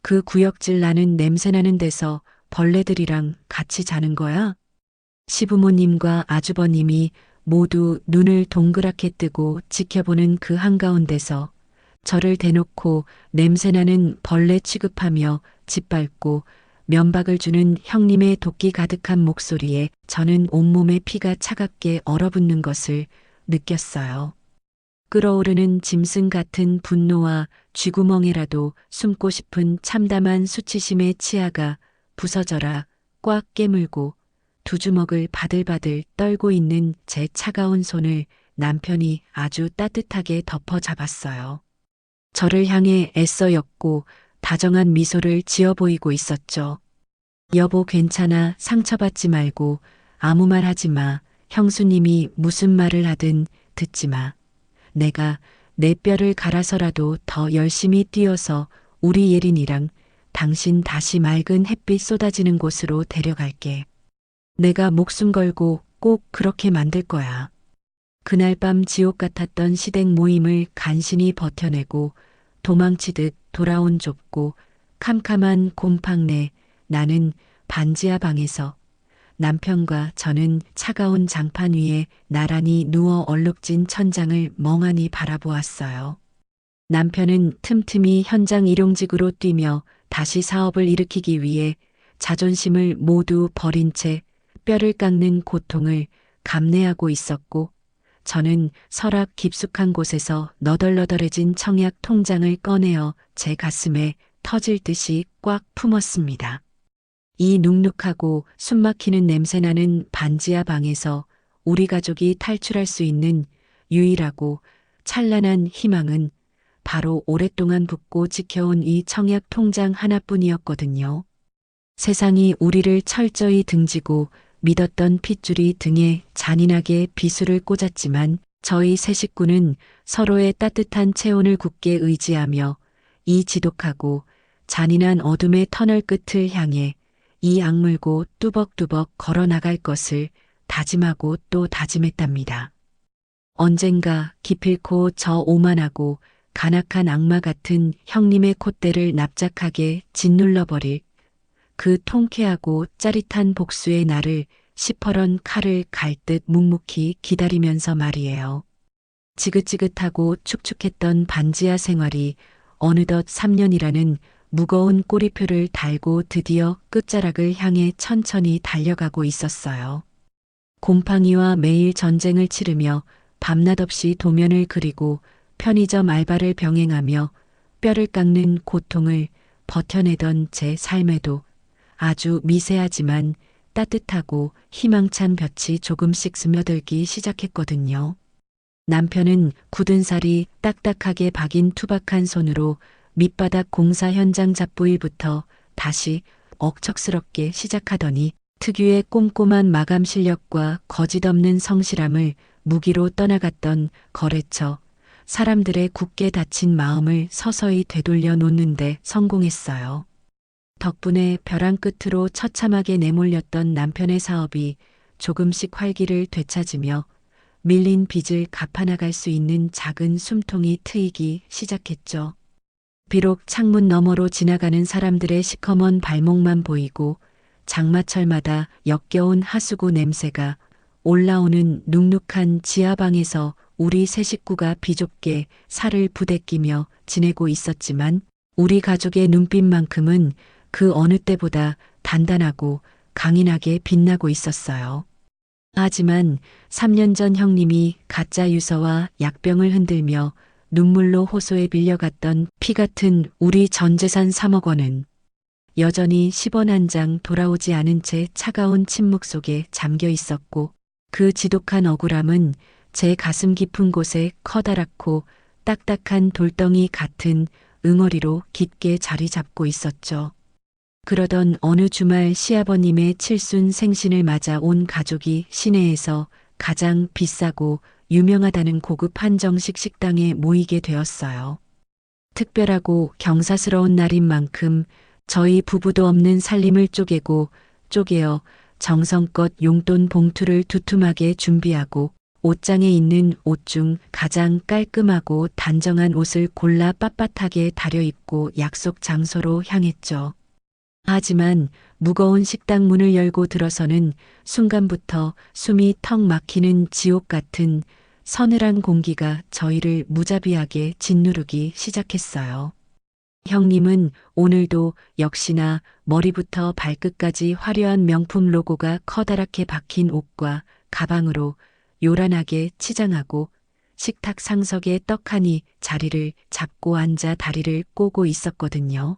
[SPEAKER 1] 그 구역질 나는 냄새나는 데서 벌레들이랑 같이 자는 거야? 시부모님과 아주버님이 모두 눈을 동그랗게 뜨고 지켜보는 그 한가운데서 저를 대놓고 냄새나는 벌레 취급하며 짓밟고 면박을 주는 형님의 도끼 가득한 목소리에 저는 온몸에 피가 차갑게 얼어붙는 것을 느꼈어요. 끓어오르는 짐승 같은 분노와 쥐구멍에라도 숨고 싶은 참담한 수치심의 치아가 부서져라 꽉 깨물고 두 주먹을 바들바들 떨고 있는 제 차가운 손을 남편이 아주 따뜻하게 덮어 잡았어요. 저를 향해 애써 엮고 다정한 미소를 지어 보이고 있었죠. 여보 괜찮아, 상처받지 말고 아무 말 하지 마. 형수님이 무슨 말을 하든 듣지 마. 내가 내 뼈를 갈아서라도 더 열심히 뛰어서 우리 예린이랑 당신 다시 맑은 햇빛 쏟아지는 곳으로 데려갈게. 내가 목숨 걸고 꼭 그렇게 만들 거야. 그날 밤 지옥 같았던 시댁 모임을 간신히 버텨내고 도망치듯 돌아온 좁고 캄캄한 곰팡내 나는 반지하 방에서 남편과 저는 차가운 장판 위에 나란히 누워 얼룩진 천장을 멍하니 바라보았어요. 남편은 틈틈이 현장 일용직으로 뛰며 다시 사업을 일으키기 위해 자존심을 모두 버린 채 뼈를 깎는 고통을 감내하고 있었고, 저는 서랍 깊숙한 곳에서 너덜너덜해진 청약 통장을 꺼내어 제 가슴에 터질 듯이 꽉 품었습니다. 이 눅눅하고 숨막히는 냄새나는 반지하 방에서 우리 가족이 탈출할 수 있는 유일하고 찬란한 희망은 바로 오랫동안 붓고 지켜온 이 청약 통장 하나뿐이었거든요. 세상이 우리를 철저히 등지고 믿었던 핏줄이 등에 잔인하게 비수를 꽂았지만 저희 세 식구는 서로의 따뜻한 체온을 굳게 의지하며 이 지독하고 잔인한 어둠의 터널 끝을 향해 이 악물고 뚜벅뚜벅 걸어 나갈 것을 다짐하고 또 다짐했답니다. 언젠가 기필코 저 오만하고 간악한 악마 같은 형님의 콧대를 납작하게 짓눌러버릴 그 통쾌하고 짜릿한 복수의 날을 시퍼런 칼을 갈 듯 묵묵히 기다리면서 말이에요. 지긋지긋하고 축축했던 반지하 생활이 어느덧 3년이라는 무거운 꼬리표를 달고 드디어 끝자락을 향해 천천히 달려가고 있었어요. 곰팡이와 매일 전쟁을 치르며 밤낮 없이 도면을 그리고 편의점 알바를 병행하며 뼈를 깎는 고통을 버텨내던 제 삶에도 아주 미세하지만 따뜻하고 희망찬 볕이 조금씩 스며들기 시작했거든요. 남편은 굳은 살이 딱딱하게 박인 투박한 손으로 밑바닥 공사 현장 잡부일부터 다시 억척스럽게 시작하더니 특유의 꼼꼼한 마감 실력과 거짓없는 성실함을 무기로 떠나갔던 거래처, 사람들의 굳게 닫힌 마음을 서서히 되돌려 놓는데 성공했어요. 덕분에 벼랑 끝으로 처참하게 내몰렸던 남편의 사업이 조금씩 활기를 되찾으며 밀린 빚을 갚아나갈 수 있는 작은 숨통이 트이기 시작했죠. 비록 창문 너머로 지나가는 사람들의 시커먼 발목만 보이고 장마철마다 역겨운 하수구 냄새가 올라오는 눅눅한 지하방에서 우리 세 식구가 비좁게 살을 부대끼며 지내고 있었지만 우리 가족의 눈빛만큼은 그 어느 때보다 단단하고 강인하게 빛나고 있었어요. 하지만 3년 전 형님이 가짜 유서와 약병을 흔들며 눈물로 호소에 빌려갔던 피 같은 우리 전 재산 3억 원은 여전히 10원 한 장 돌아오지 않은 채 차가운 침묵 속에 잠겨 있었고 그 지독한 억울함은 제 가슴 깊은 곳에 커다랗고 딱딱한 돌덩이 같은 응어리로 깊게 자리 잡고 있었죠. 그러던 어느 주말 시아버님의 칠순 생신을 맞아 온 가족이 시내에서 가장 비싸고 유명하다는 고급 한정식 식당에 모이게 되었어요. 특별하고 경사스러운 날인 만큼 저희 부부도 없는 살림을 쪼개어 정성껏 용돈 봉투를 두툼하게 준비하고 옷장에 있는 옷 중 가장 깔끔하고 단정한 옷을 골라 빳빳하게 다려입고 약속 장소로 향했죠. 하지만 무거운 식당 문을 열고 들어서는 순간부터 숨이 턱 막히는 지옥 같은 서늘한 공기가 저희를 무자비하게 짓누르기 시작했어요. 형님은 오늘도 역시나 머리부터 발끝까지 화려한 명품 로고가 커다랗게 박힌 옷과 가방으로 요란하게 치장하고 식탁 상석에 떡하니 자리를 잡고 앉아 다리를 꼬고 있었거든요.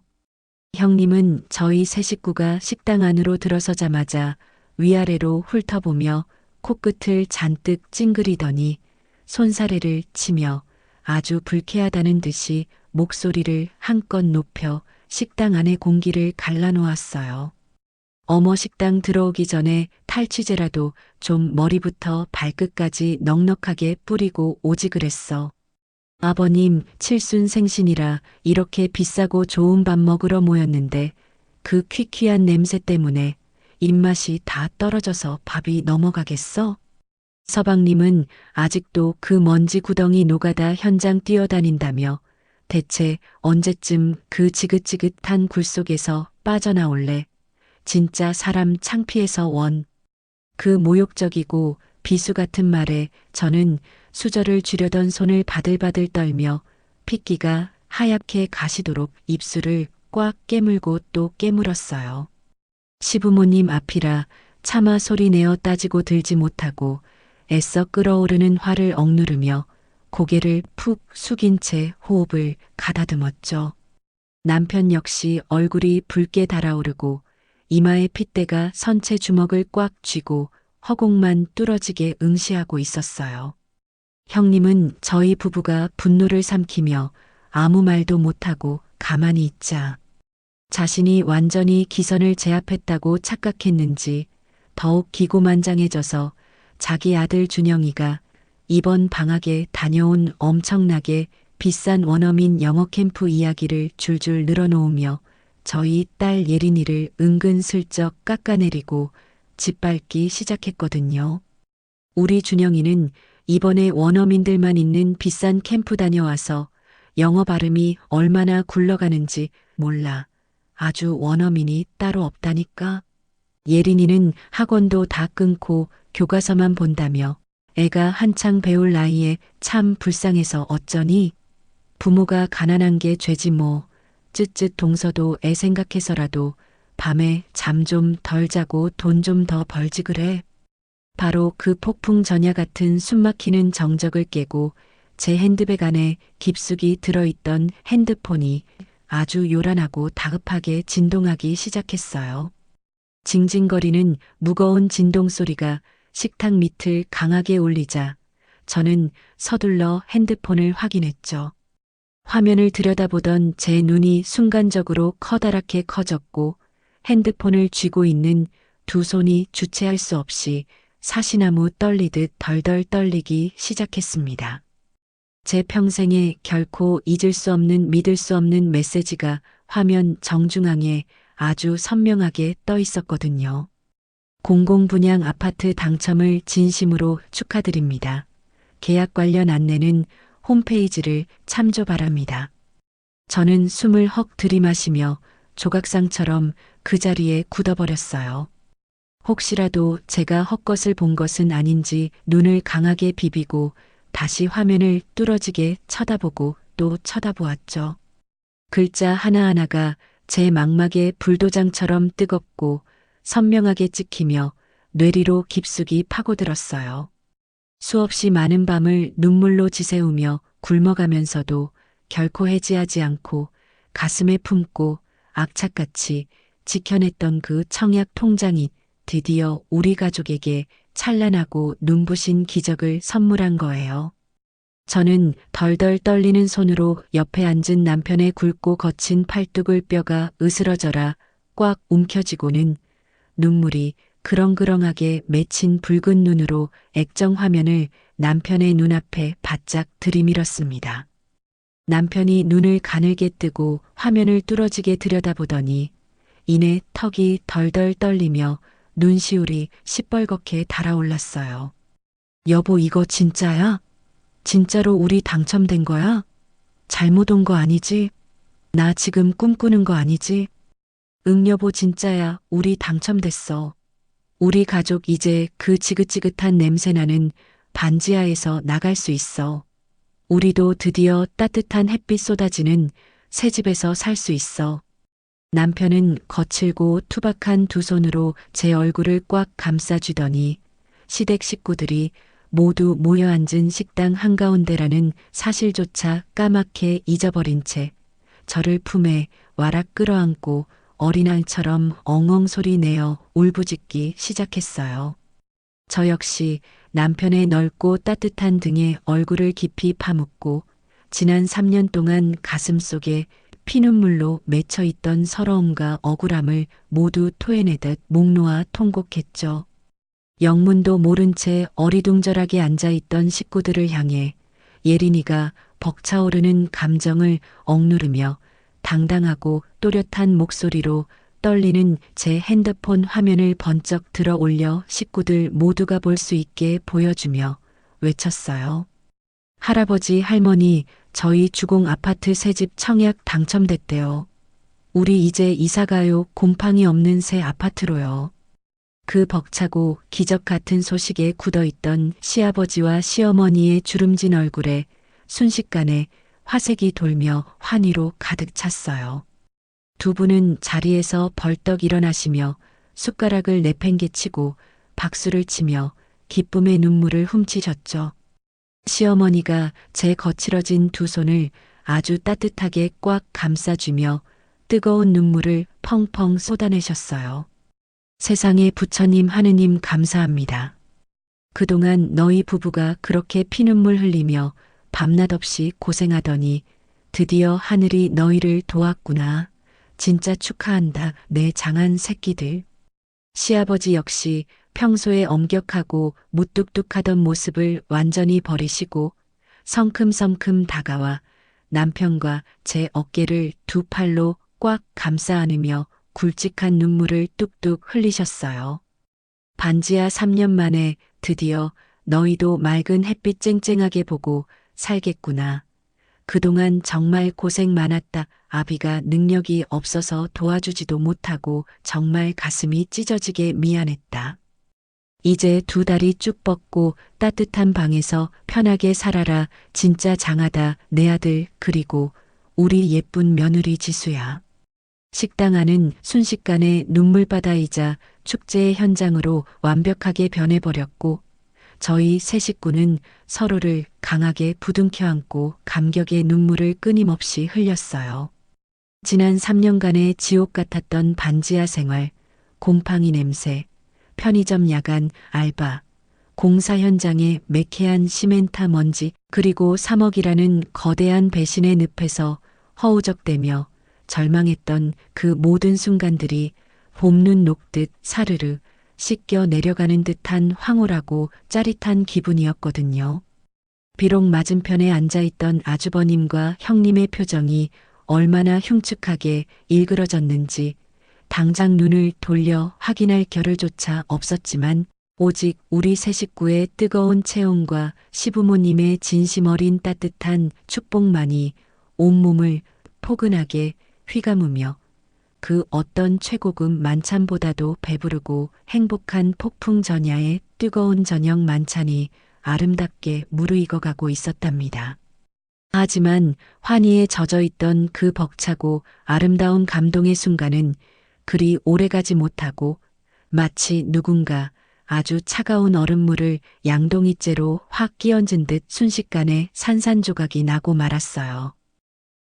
[SPEAKER 1] 형님은 저희 세 식구가 식당 안으로 들어서자마자 위아래로 훑어보며 코끝을 잔뜩 찡그리더니 손사래를 치며 아주 불쾌하다는 듯이 목소리를 한껏 높여 식당 안의 공기를 갈라놓았어요. 어머 식당 들어오기 전에 탈취제라도 좀 머리부터 발끝까지 넉넉하게 뿌리고 오지 그랬어. 아버님 칠순 생신이라 이렇게 비싸고 좋은 밥 먹으러 모였는데 그 퀴퀴한 냄새 때문에 입맛이 다 떨어져서 밥이 넘어가겠어? 서방님은 아직도 그 먼지 구덩이 노가다 현장 뛰어다닌다며 대체 언제쯤 그 지긋지긋한 굴 속에서 빠져나올래? 진짜 사람 창피해서 원. 그 모욕적이고 비수 같은 말에 저는 수저를 쥐려던 손을 바들바들 떨며 핏기가 하얗게 가시도록 입술을 꽉 깨물고 또 깨물었어요. 시부모님 앞이라 차마 소리내어 따지고 들지 못하고 애써 끓어오르는 화를 억누르며 고개를 푹 숙인 채 호흡을 가다듬었죠. 남편 역시 얼굴이 붉게 달아오르고 이마에 핏대가 선채 주먹을 꽉 쥐고 허공만 뚫어지게 응시하고 있었어요. 형님은 저희 부부가 분노를 삼키며 아무 말도 못하고 가만히 있자. 자신이 완전히 기선을 제압했다고 착각했는지 더욱 기고만장해져서 자기 아들 준영이가 이번 방학에 다녀온 엄청나게 비싼 원어민 영어 캠프 이야기를 줄줄 늘어놓으며 저희 딸 예린이를 은근슬쩍 깎아내리고 짓밟기 시작했거든요. 우리 준영이는 이번에 원어민들만 있는 비싼 캠프 다녀와서 영어 발음이 얼마나 굴러가는지 몰라. 아주 원어민이 따로 없다니까. 예린이는 학원도 다 끊고 교과서만 본다며 애가 한창 배울 나이에 참 불쌍해서 어쩌니? 부모가 가난한 게 죄지 뭐. 쯧쯧 동서도 애 생각해서라도 밤에 잠 좀 덜 자고 돈 좀 더 벌지 그래. 바로 그 폭풍 전야 같은 숨막히는 정적을 깨고 제 핸드백 안에 깊숙이 들어있던 핸드폰이 아주 요란하고 다급하게 진동하기 시작했어요. 징징거리는 무거운 진동 소리가 식탁 밑을 강하게 울리자 저는 서둘러 핸드폰을 확인했죠. 화면을 들여다보던 제 눈이 순간적으로 커다랗게 커졌고 핸드폰을 쥐고 있는 두 손이 주체할 수 없이 사시나무 떨리듯 덜덜 떨리기 시작했습니다. 제 평생에 결코 잊을 수 없는 믿을 수 없는 메시지가 화면 정중앙에 아주 선명하게 떠 있었거든요. 공공분양 아파트 당첨을 진심으로 축하드립니다. 계약 관련 안내는 홈페이지를 참조 바랍니다. 저는 숨을 헉 들이마시며 조각상처럼 그 자리에 굳어버렸어요. 혹시라도 제가 헛것을 본 것은 아닌지 눈을 강하게 비비고 다시 화면을 뚫어지게 쳐다보고 또 쳐다보았죠. 글자 하나하나가 제 망막에 불도장처럼 뜨겁고 선명하게 찍히며 뇌리로 깊숙이 파고들었어요. 수없이 많은 밤을 눈물로 지새우며 굶어가면서도 결코 해지하지 않고 가슴에 품고 악착같이 지켜냈던 그 청약 통장이 드디어 우리 가족에게 찬란하고 눈부신 기적을 선물한 거예요. 저는 덜덜 떨리는 손으로 옆에 앉은 남편의 굵고 거친 팔뚝을 뼈가 으스러져라 꽉 움켜쥐고는 눈물이 그렁그렁하게 맺힌 붉은 눈으로 액정 화면을 남편의 눈앞에 바짝 들이밀었습니다. 남편이 눈을 가늘게 뜨고 화면을 뚫어지게 들여다보더니 이내 턱이 덜덜 떨리며 눈시울이 시뻘겋게 달아올랐어요. 여보, 이거 진짜야? 진짜로 우리 당첨된 거야? 잘못 온 거 아니지? 나 지금 꿈꾸는 거 아니지? 응 여보, 진짜야. 우리 당첨됐어. 우리 가족 이제 그 지긋지긋한 냄새나는 반지하에서 나갈 수 있어. 우리도 드디어 따뜻한 햇빛 쏟아지는 새 집에서 살 수 있어. 남편은 거칠고 투박한 두 손으로 제 얼굴을 꽉 감싸주더니 시댁 식구들이 모두 모여 앉은 식당 한가운데라는 사실조차 까맣게 잊어버린 채 저를 품에 와락 끌어안고 어린아이처럼 엉엉 소리 내어 울부짖기 시작했어요. 저 역시 남편의 넓고 따뜻한 등에 얼굴을 깊이 파묻고 지난 3년 동안 가슴 속에 피눈물로 맺혀있던 서러움과 억울함을 모두 토해내듯 목 놓아 통곡했죠. 영문도 모른 채 어리둥절하게 앉아있던 식구들을 향해 예린이가 벅차오르는 감정을 억누르며 당당하고 또렷한 목소리로 떨리는 제 핸드폰 화면을 번쩍 들어 올려 식구들 모두가 볼 수 있게 보여주며 외쳤어요. 할아버지, 할머니, 저희 주공 아파트 새집 청약 당첨됐대요. 우리 이제 이사가요. 곰팡이 없는 새 아파트로요. 그 벅차고 기적 같은 소식에 굳어있던 시아버지와 시어머니의 주름진 얼굴에 순식간에 화색이 돌며 환희로 가득 찼어요. 두 분은 자리에서 벌떡 일어나시며 숟가락을 내팽개치고 박수를 치며 기쁨의 눈물을 훔치셨죠. 시어머니가 제 거칠어진 두 손을 아주 따뜻하게 꽉 감싸주며 뜨거운 눈물을 펑펑 쏟아내셨어요. 세상에 부처님 하느님 감사합니다. 그동안 너희 부부가 그렇게 피눈물 흘리며 밤낮 없이 고생하더니 드디어 하늘이 너희를 도왔구나. 진짜 축하한다, 내 장한 새끼들. 시아버지 역시 평소에 엄격하고 무뚝뚝하던 모습을 완전히 버리시고 성큼성큼 다가와 남편과 제 어깨를 두 팔로 꽉 감싸 안으며 굵직한 눈물을 뚝뚝 흘리셨어요. 반지하 3년 만에 드디어 너희도 맑은 햇빛 쨍쨍하게 보고 살겠구나. 그동안 정말 고생 많았다. 아비가 능력이 없어서 도와주지도 못하고 정말 가슴이 찢어지게 미안했다. 이제 두 다리 쭉 뻗고 따뜻한 방에서 편하게 살아라. 진짜 장하다, 내 아들. 그리고 우리 예쁜 며느리 지수야. 식당 안은 순식간에 눈물바다이자 축제의 현장으로 완벽하게 변해버렸고 저희 세 식구는 서로를 강하게 부둥켜 안고 감격의 눈물을 끊임없이 흘렸어요. 지난 3년간의 지옥 같았던 반지하 생활, 곰팡이 냄새, 편의점 야간 알바, 공사 현장의 매캐한 시멘타 먼지, 그리고 3억이라는 거대한 배신의 늪에서 허우적대며 절망했던 그 모든 순간들이 봄눈 녹듯 사르르 씻겨 내려가는 듯한 황홀하고 짜릿한 기분이었거든요. 비록 맞은편에 앉아있던 아주버님과 형님의 표정이 얼마나 흉측하게 일그러졌는지 당장 눈을 돌려 확인할 겨를조차 없었지만 오직 우리 세 식구의 뜨거운 체온과 시부모님의 진심 어린 따뜻한 축복만이 온몸을 포근하게 휘감으며 그 어떤 최고급 만찬보다도 배부르고 행복한 폭풍 전야의 뜨거운 저녁 만찬이 아름답게 무르익어가고 있었답니다. 하지만 환희에 젖어있던 그 벅차고 아름다운 감동의 순간은 그리 오래가지 못하고 마치 누군가 아주 차가운 얼음물을 양동이째로 확 끼얹은 듯 순식간에 산산조각이 나고 말았어요.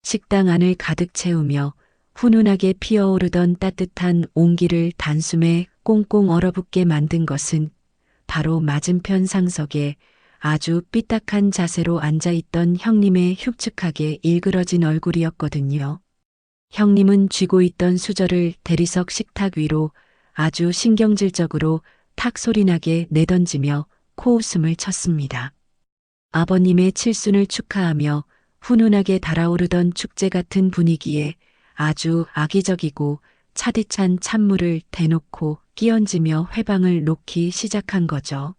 [SPEAKER 1] 식당 안을 가득 채우며 훈훈하게 피어오르던 따뜻한 온기를 단숨에 꽁꽁 얼어붙게 만든 것은 바로 맞은편 상석에 아주 삐딱한 자세로 앉아있던 형님의 흉측하게 일그러진 얼굴이었거든요. 형님은 쥐고 있던 수저를 대리석 식탁 위로 아주 신경질적으로 탁 소리나게 내던지며 코웃음을 쳤습니다. 아버님의 칠순을 축하하며 훈훈하게 달아오르던 축제 같은 분위기에 아주 악의적이고 차디찬 찬물을 대놓고 끼얹으며 회방을 놓기 시작한 거죠.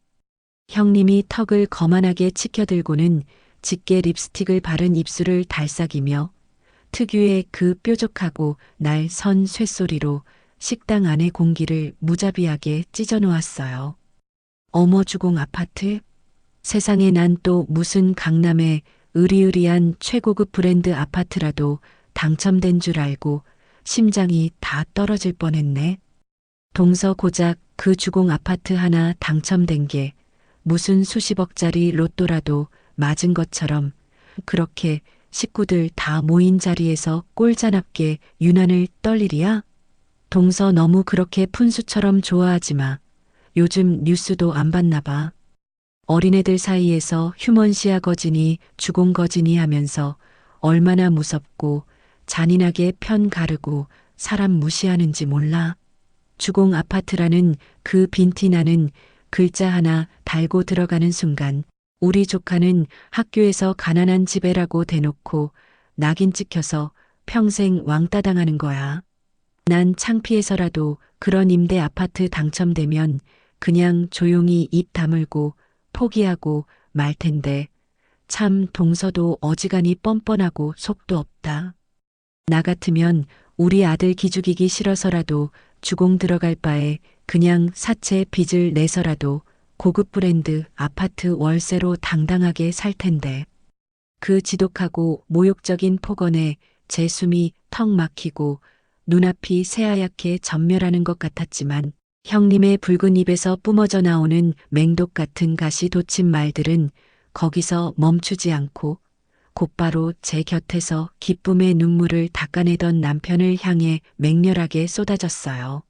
[SPEAKER 1] 형님이 턱을 거만하게 치켜들고는 짙게 립스틱을 바른 입술을 달싹이며 특유의 그 뾰족하고 날선 쇳소리로 식당 안의 공기를 무자비하게 찢어놓았어요. 어머 주공 아파트? 세상에 난 또 무슨 강남의 으리으리한 최고급 브랜드 아파트라도 당첨된 줄 알고 심장이 다 떨어질 뻔했네. 동서 고작 그 주공 아파트 하나 당첨된 게 무슨 수십억짜리 로또라도 맞은 것처럼 그렇게 식구들 다 모인 자리에서 꼴자납게 유난을 떨리리야? 동서 너무 그렇게 푼수처럼 좋아하지 마. 요즘 뉴스도 안 봤나 봐. 어린애들 사이에서 휴먼시아 거지니 주공 거지니 하면서 얼마나 무섭고 잔인하게 편 가르고 사람 무시하는지 몰라. 주공 아파트라는 그 빈티나는 글자 하나 달고 들어가는 순간 우리 조카는 학교에서 가난한 집애라고 대놓고 낙인 찍혀서 평생 왕따 당하는 거야. 난 창피해서라도 그런 임대 아파트 당첨되면 그냥 조용히 입 다물고 포기하고 말 텐데 참 동서도 어지간히 뻔뻔하고 속도 없다. 나 같으면 우리 아들 기죽이기 싫어서라도 주공 들어갈 바에 그냥 사채 빚을 내서라도 고급 브랜드 아파트 월세로 당당하게 살 텐데. 그 지독하고 모욕적인 폭언에 제 숨이 턱 막히고 눈앞이 새하얗게 전멸하는 것 같았지만 형님의 붉은 입에서 뿜어져 나오는 맹독 같은 가시 돋친 말들은 거기서 멈추지 않고 곧바로 제 곁에서 기쁨의 눈물을 닦아내던 남편을 향해 맹렬하게 쏟아졌어요.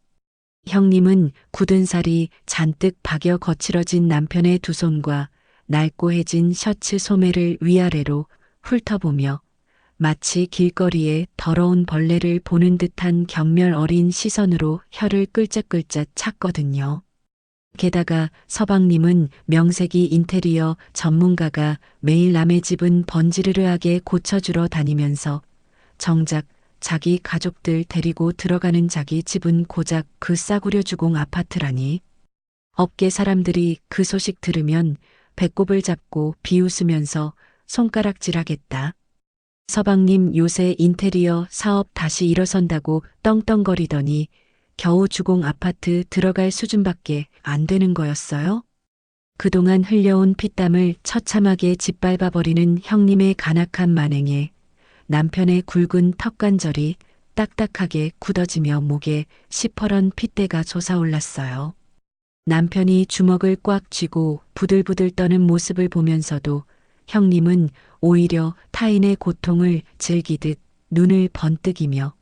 [SPEAKER 1] 형님은 굳은 살이 잔뜩 박여 거칠어진 남편의 두 손과 낡고해진 셔츠 소매를 위아래로 훑어보며 마치 길거리에 더러운 벌레를 보는 듯한 경멸 어린 시선으로 혀를 끌짝끌짝 찼거든요. 게다가 서방님은 명색이 인테리어 전문가가 매일 남의 집은 번지르르하게 고쳐주러 다니면서 정작 자기 가족들 데리고 들어가는 자기 집은 고작 그 싸구려 주공 아파트라니. 업계 사람들이 그 소식 들으면 배꼽을 잡고 비웃으면서 손가락질하겠다. 서방님 요새 인테리어 사업 다시 일어선다고 떵떵거리더니 겨우 주공 아파트 들어갈 수준밖에 안 되는 거였어요? 그동안 흘려온 피땀을 처참하게 짓밟아버리는 형님의 간악한 만행에 남편의 굵은 턱관절이 딱딱하게 굳어지며 목에 시퍼런 핏대가 솟아올랐어요. 남편이 주먹을 꽉 쥐고 부들부들 떠는 모습을 보면서도 형님은 오히려 타인의 고통을 즐기듯 눈을 번뜩이며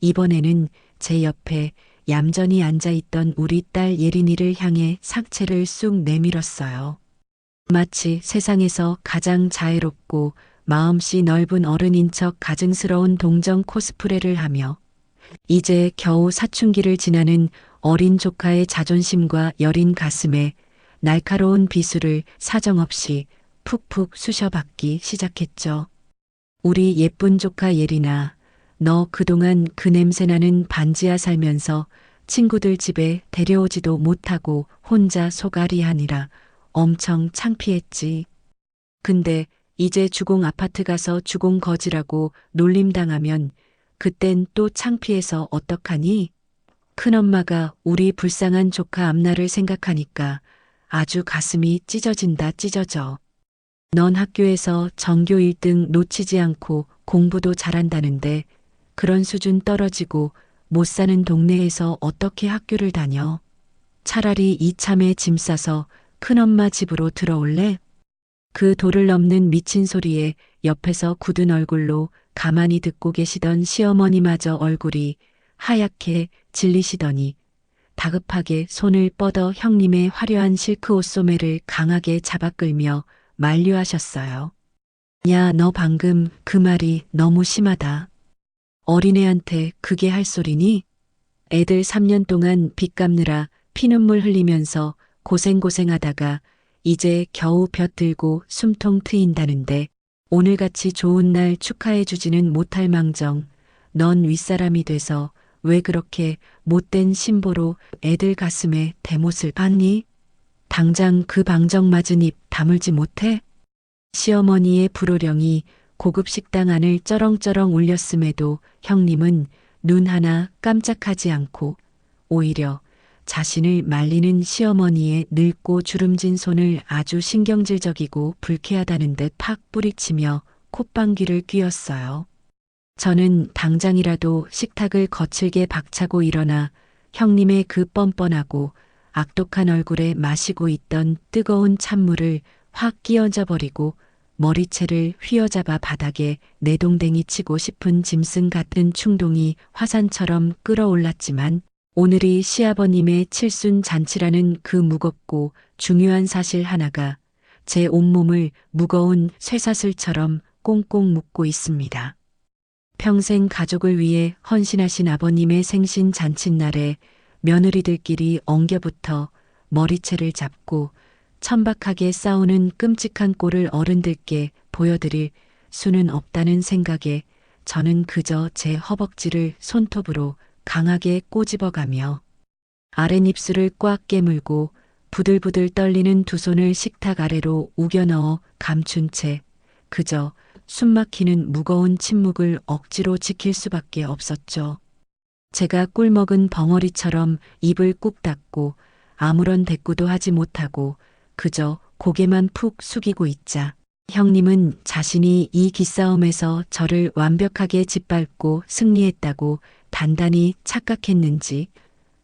[SPEAKER 1] 이번에는 제 옆에 얌전히 앉아있던 우리 딸 예린이를 향해 상체를 쑥 내밀었어요. 마치 세상에서 가장 자애롭고 마음씨 넓은 어른인 척 가증스러운 동정 코스프레를 하며 이제 겨우 사춘기를 지나는 어린 조카의 자존심과 여린 가슴에 날카로운 비수를 사정없이 푹푹 쑤셔박기 시작했죠. 우리 예쁜 조카 예린아, 너 그동안 그 냄새나는 반지하 살면서 친구들 집에 데려오지도 못하고 혼자 속앓이하느라 엄청 창피했지. 근데 이제 주공 아파트 가서 주공 거지라고 놀림당하면 그땐 또 창피해서 어떡하니? 큰엄마가 우리 불쌍한 조카 앞날을 생각하니까 아주 가슴이 찢어진다 찢어져. 넌 학교에서 전교 1등 놓치지 않고 공부도 잘한다는데 그런 수준 떨어지고 못 사는 동네에서 어떻게 학교를 다녀? 차라리 이참에 짐 싸서 큰엄마 집으로 들어올래? 그 도를 넘는 미친 소리에 옆에서 굳은 얼굴로 가만히 듣고 계시던 시어머니마저 얼굴이 하얗게 질리시더니 다급하게 손을 뻗어 형님의 화려한 실크 옷소매를 강하게 잡아 끌며 만류하셨어요. 야, 너 방금 그 말이 너무 심하다. 어린애한테 그게 할 소리니? 애들 3년 동안 빚 갚느라 피눈물 흘리면서 고생고생하다가 이제 겨우 볕 들고 숨통 트인다는데 오늘같이 좋은 날 축하해 주지는 못할 망정 넌 윗사람이 돼서 왜 그렇게 못된 심보로 애들 가슴에 대못을 받니? 당장 그 방정 맞은 입 다물지 못해? 시어머니의 불호령이 고급 식당 안을 쩌렁쩌렁 울렸음에도 형님은 눈 하나 깜짝하지 않고 오히려 자신을 말리는 시어머니의 늙고 주름진 손을 아주 신경질적이고 불쾌하다는 듯 팍 뿌리치며 콧방귀를 뀌었어요. 저는 당장이라도 식탁을 거칠게 박차고 일어나 형님의 그 뻔뻔하고 악독한 얼굴에 마시고 있던 뜨거운 찬물을 확 끼얹어 버리고 머리채를 휘어잡아 바닥에 내동댕이 치고 싶은 짐승 같은 충동이 화산처럼 끌어올랐지만 오늘이 시아버님의 칠순 잔치라는 그 무겁고 중요한 사실 하나가 제 온몸을 무거운 쇠사슬처럼 꽁꽁 묶고 있습니다. 평생 가족을 위해 헌신하신 아버님의 생신 잔칫날에 며느리들끼리 엉겨붙어 머리채를 잡고 천박하게 싸우는 끔찍한 꼴을 어른들께 보여드릴 수는 없다는 생각에 저는 그저 제 허벅지를 손톱으로 강하게 꼬집어가며 아랫입술을 꽉 깨물고 부들부들 떨리는 두 손을 식탁 아래로 우겨 넣어 감춘 채 그저 숨막히는 무거운 침묵을 억지로 지킬 수밖에 없었죠. 제가 꿀먹은 벙어리처럼 입을 꾹 닫고 아무런 대꾸도 하지 못하고 그저 고개만 푹 숙이고 있자 형님은 자신이 이 기싸움에서 저를 완벽하게 짓밟고 승리했다고 단단히 착각했는지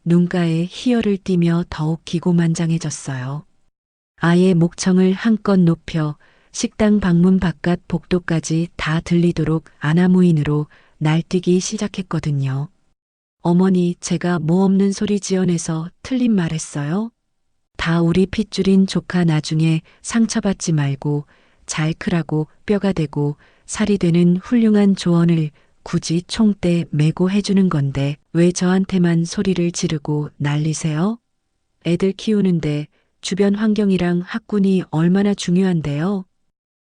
[SPEAKER 1] 눈가에 희열을 띠며 더욱 기고만장해졌어요. 아예 목청을 한껏 높여 식당 방문 바깥 복도까지 다 들리도록 아나무인으로 날뛰기 시작했거든요. 어머니, 제가 뭐 없는 소리 지어내서 틀린 말 했어요? 다 우리 핏줄인 조카 나중에 상처받지 말고 잘 크라고 뼈가 되고 살이 되는 훌륭한 조언을 굳이 총대 메고 해주는 건데 왜 저한테만 소리를 지르고 난리세요? 애들 키우는데 주변 환경이랑 학군이 얼마나 중요한데요?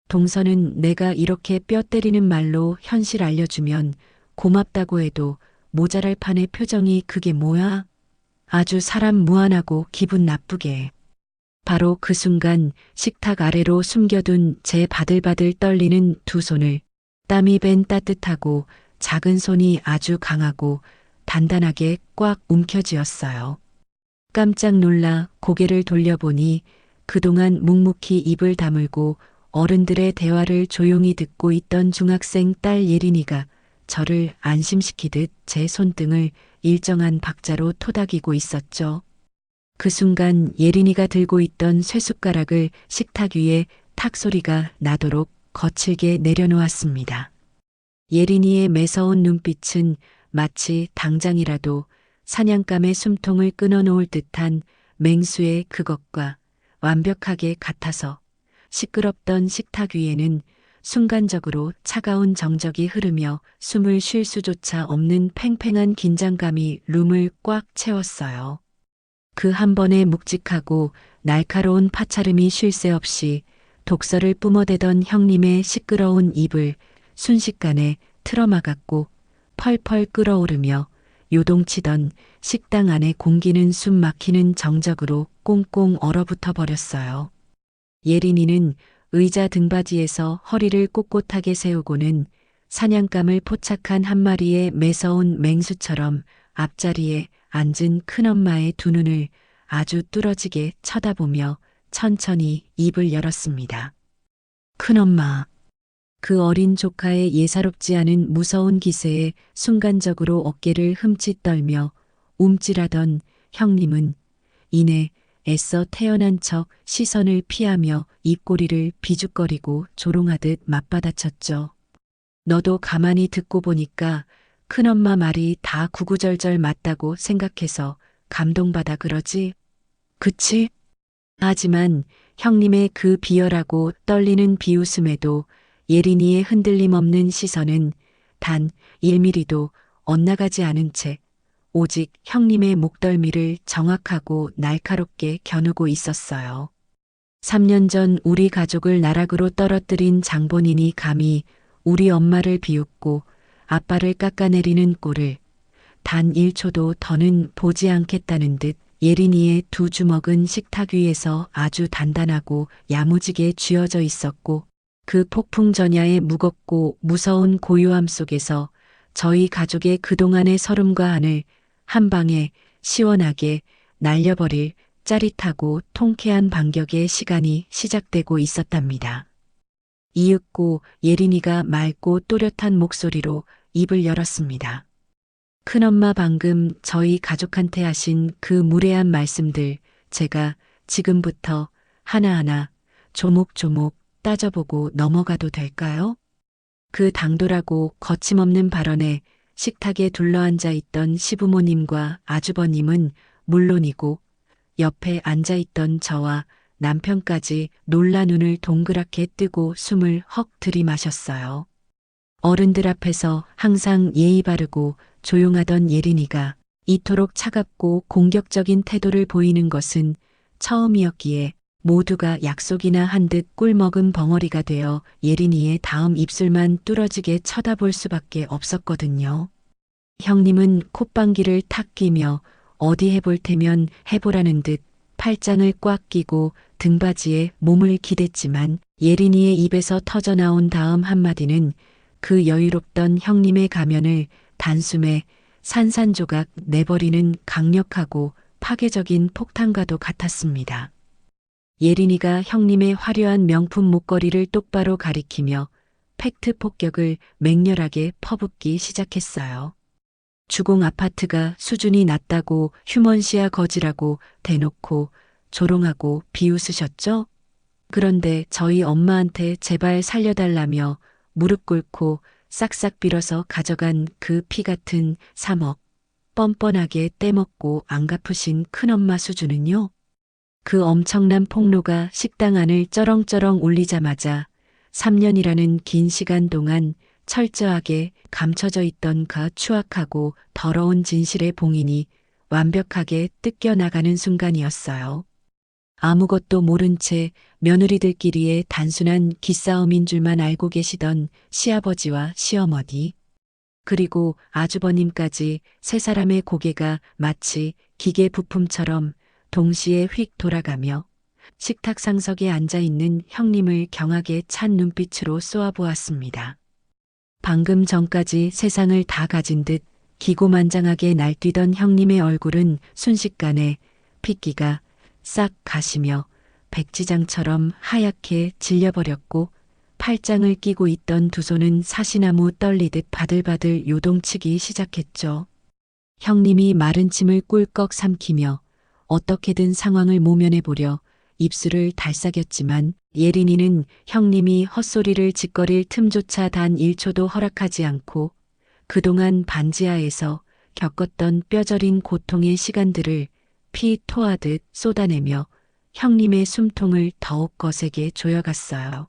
[SPEAKER 1] 동서는 내가 이렇게 뼈 때리는 말로 현실 알려주면 고맙다고 해도 모자랄 판의 표정이 그게 뭐야? 아주 사람 무안하고 기분 나쁘게. 바로 그 순간 식탁 아래로 숨겨둔 제 바들바들 떨리는 두 손을 땀이 밴 따뜻하고 작은 손이 아주 강하고 단단하게 꽉 움켜쥐었어요. 깜짝 놀라 고개를 돌려보니 그동안 묵묵히 입을 다물고 어른들의 대화를 조용히 듣고 있던 중학생 딸 예린이가 저를 안심시키듯 제 손등을 일정한 박자로 토닥이고 있었죠. 그 순간 예린이가 들고 있던 쇠숟가락을 식탁 위에 탁 소리가 나도록 거칠게 내려놓았습니다. 예린이의 매서운 눈빛은 마치 당장이라도 사냥감의 숨통을 끊어놓을 듯한 맹수의 그것과 완벽하게 같아서 시끄럽던 식탁 위에는 순간적으로 차가운 정적이 흐르며 숨을 쉴 수조차 없는 팽팽한 긴장감이 룸을 꽉 채웠어요. 그 한 번의 묵직하고 날카로운 파차름이 쉴 새 없이 독서를 뿜어대던 형님의 시끄러운 입을 순식간에 틀어막았고 펄펄 끓어오르며 요동치던 식당 안의 공기는 숨 막히는 정적으로 꽁꽁 얼어붙어 버렸어요. 예린이는 의자 등받이에서 허리를 꼿꼿하게 세우고는 사냥감을 포착한 한 마리의 매서운 맹수처럼 앞자리에 앉은 큰엄마의 두 눈을 아주 뚫어지게 쳐다보며 천천히 입을 열었습니다. 큰엄마. 그 어린 조카의 예사롭지 않은 무서운 기세에 순간적으로 어깨를 흠칫 떨며 움찔하던 형님은 이내 애써 태어난 척 시선을 피하며 입꼬리를 비죽거리고 조롱하듯 맞받아쳤죠. 너도 가만히 듣고 보니까 큰엄마 말이 다 구구절절 맞다고 생각해서 감동받아 그러지? 그치? 하지만 형님의 그 비열하고 떨리는 비웃음에도 예린이의 흔들림 없는 시선은 단 1mm도 엇나가지 않은 채 오직 형님의 목덜미를 정확하고 날카롭게 겨누고 있었어요. 3년 전 우리 가족을 나락으로 떨어뜨린 장본인이 감히 우리 엄마를 비웃고 아빠를 깎아내리는 꼴을 단 1초도 더는 보지 않겠다는 듯 예린이의 두 주먹은 식탁 위에서 아주 단단하고 야무지게 쥐어져 있었고 그 폭풍 전야의 무겁고 무서운 고요함 속에서 저희 가족의 그동안의 서름과 한을 한 방에 시원하게 날려버릴 짜릿하고 통쾌한 반격의 시간이 시작되고 있었답니다. 이윽고 예린이가 맑고 또렷한 목소리로 입을 열었습니다. 큰엄마 방금 저희 가족한테 하신 그 무례한 말씀들 제가 지금부터 하나하나 조목조목 따져보고 넘어가도 될까요? 그 당돌하고 거침없는 발언에 식탁에 둘러앉아 있던 시부모님과 아주버님은 물론이고 옆에 앉아 있던 저와 남편까지 놀라 눈을 동그랗게 뜨고 숨을 헉 들이마셨어요. 어른들 앞에서 항상 예의 바르고 조용하던 예린이가 이토록 차갑고 공격적인 태도를 보이는 것은 처음이었기에 모두가 약속이나 한 듯 꿀먹은 벙어리가 되어 예린이의 다음 입술만 뚫어지게 쳐다볼 수밖에 없었거든요. 형님은 콧방귀를 탁 끼며 어디 해볼 테면 해보라는 듯 팔짱을 꽉 끼고 등받이에 몸을 기댔지만 예린이의 입에서 터져나온 다음 한마디는 그 여유롭던 형님의 가면을 단숨에 산산조각 내버리는 강력하고 파괴적인 폭탄과도 같았습니다. 예린이가 형님의 화려한 명품 목걸이를 똑바로 가리키며 팩트 폭격을 맹렬하게 퍼붓기 시작했어요. 주공 아파트가 수준이 낮다고 휴먼시아 거지라고 대놓고 조롱하고 비웃으셨죠? 그런데 저희 엄마한테 제발 살려달라며 무릎 꿇고 싹싹 빌어서 가져간 그 피 같은 3억 뻔뻔하게 떼먹고 안 갚으신 큰엄마 수준은요? 그 엄청난 폭로가 식당 안을 쩌렁쩌렁 울리자마자 3년이라는 긴 시간 동안 철저하게 감춰져 있던 그 추악하고 더러운 진실의 봉인이 완벽하게 뜯겨나가는 순간이었어요. 아무것도 모른 채 며느리들끼리의 단순한 기싸움인 줄만 알고 계시던 시아버지와 시어머니, 그리고 아주버님까지 세 사람의 고개가 마치 기계 부품처럼 동시에 휙 돌아가며 식탁 상석에 앉아 있는 형님을 경악에 찬 눈빛으로 쏘아보았습니다. 방금 전까지 세상을 다 가진 듯 기고만장하게 날뛰던 형님의 얼굴은 순식간에 핏기가 싹 가시며 백지장처럼 하얗게 질려버렸고, 팔짱을 끼고 있던 두 손은 사시나무 떨리듯 바들바들 요동치기 시작했죠. 형님이 마른 침을 꿀꺽 삼키며 어떻게든 상황을 모면해보려 입술을 달싹였지만, 예린이는 형님이 헛소리를 짓거릴 틈조차 단 1초도 허락하지 않고 그동안 반지하에서 겪었던 뼈저린 고통의 시간들을 피 토하듯 쏟아내며 형님의 숨통을 더욱 거세게 조여갔어요.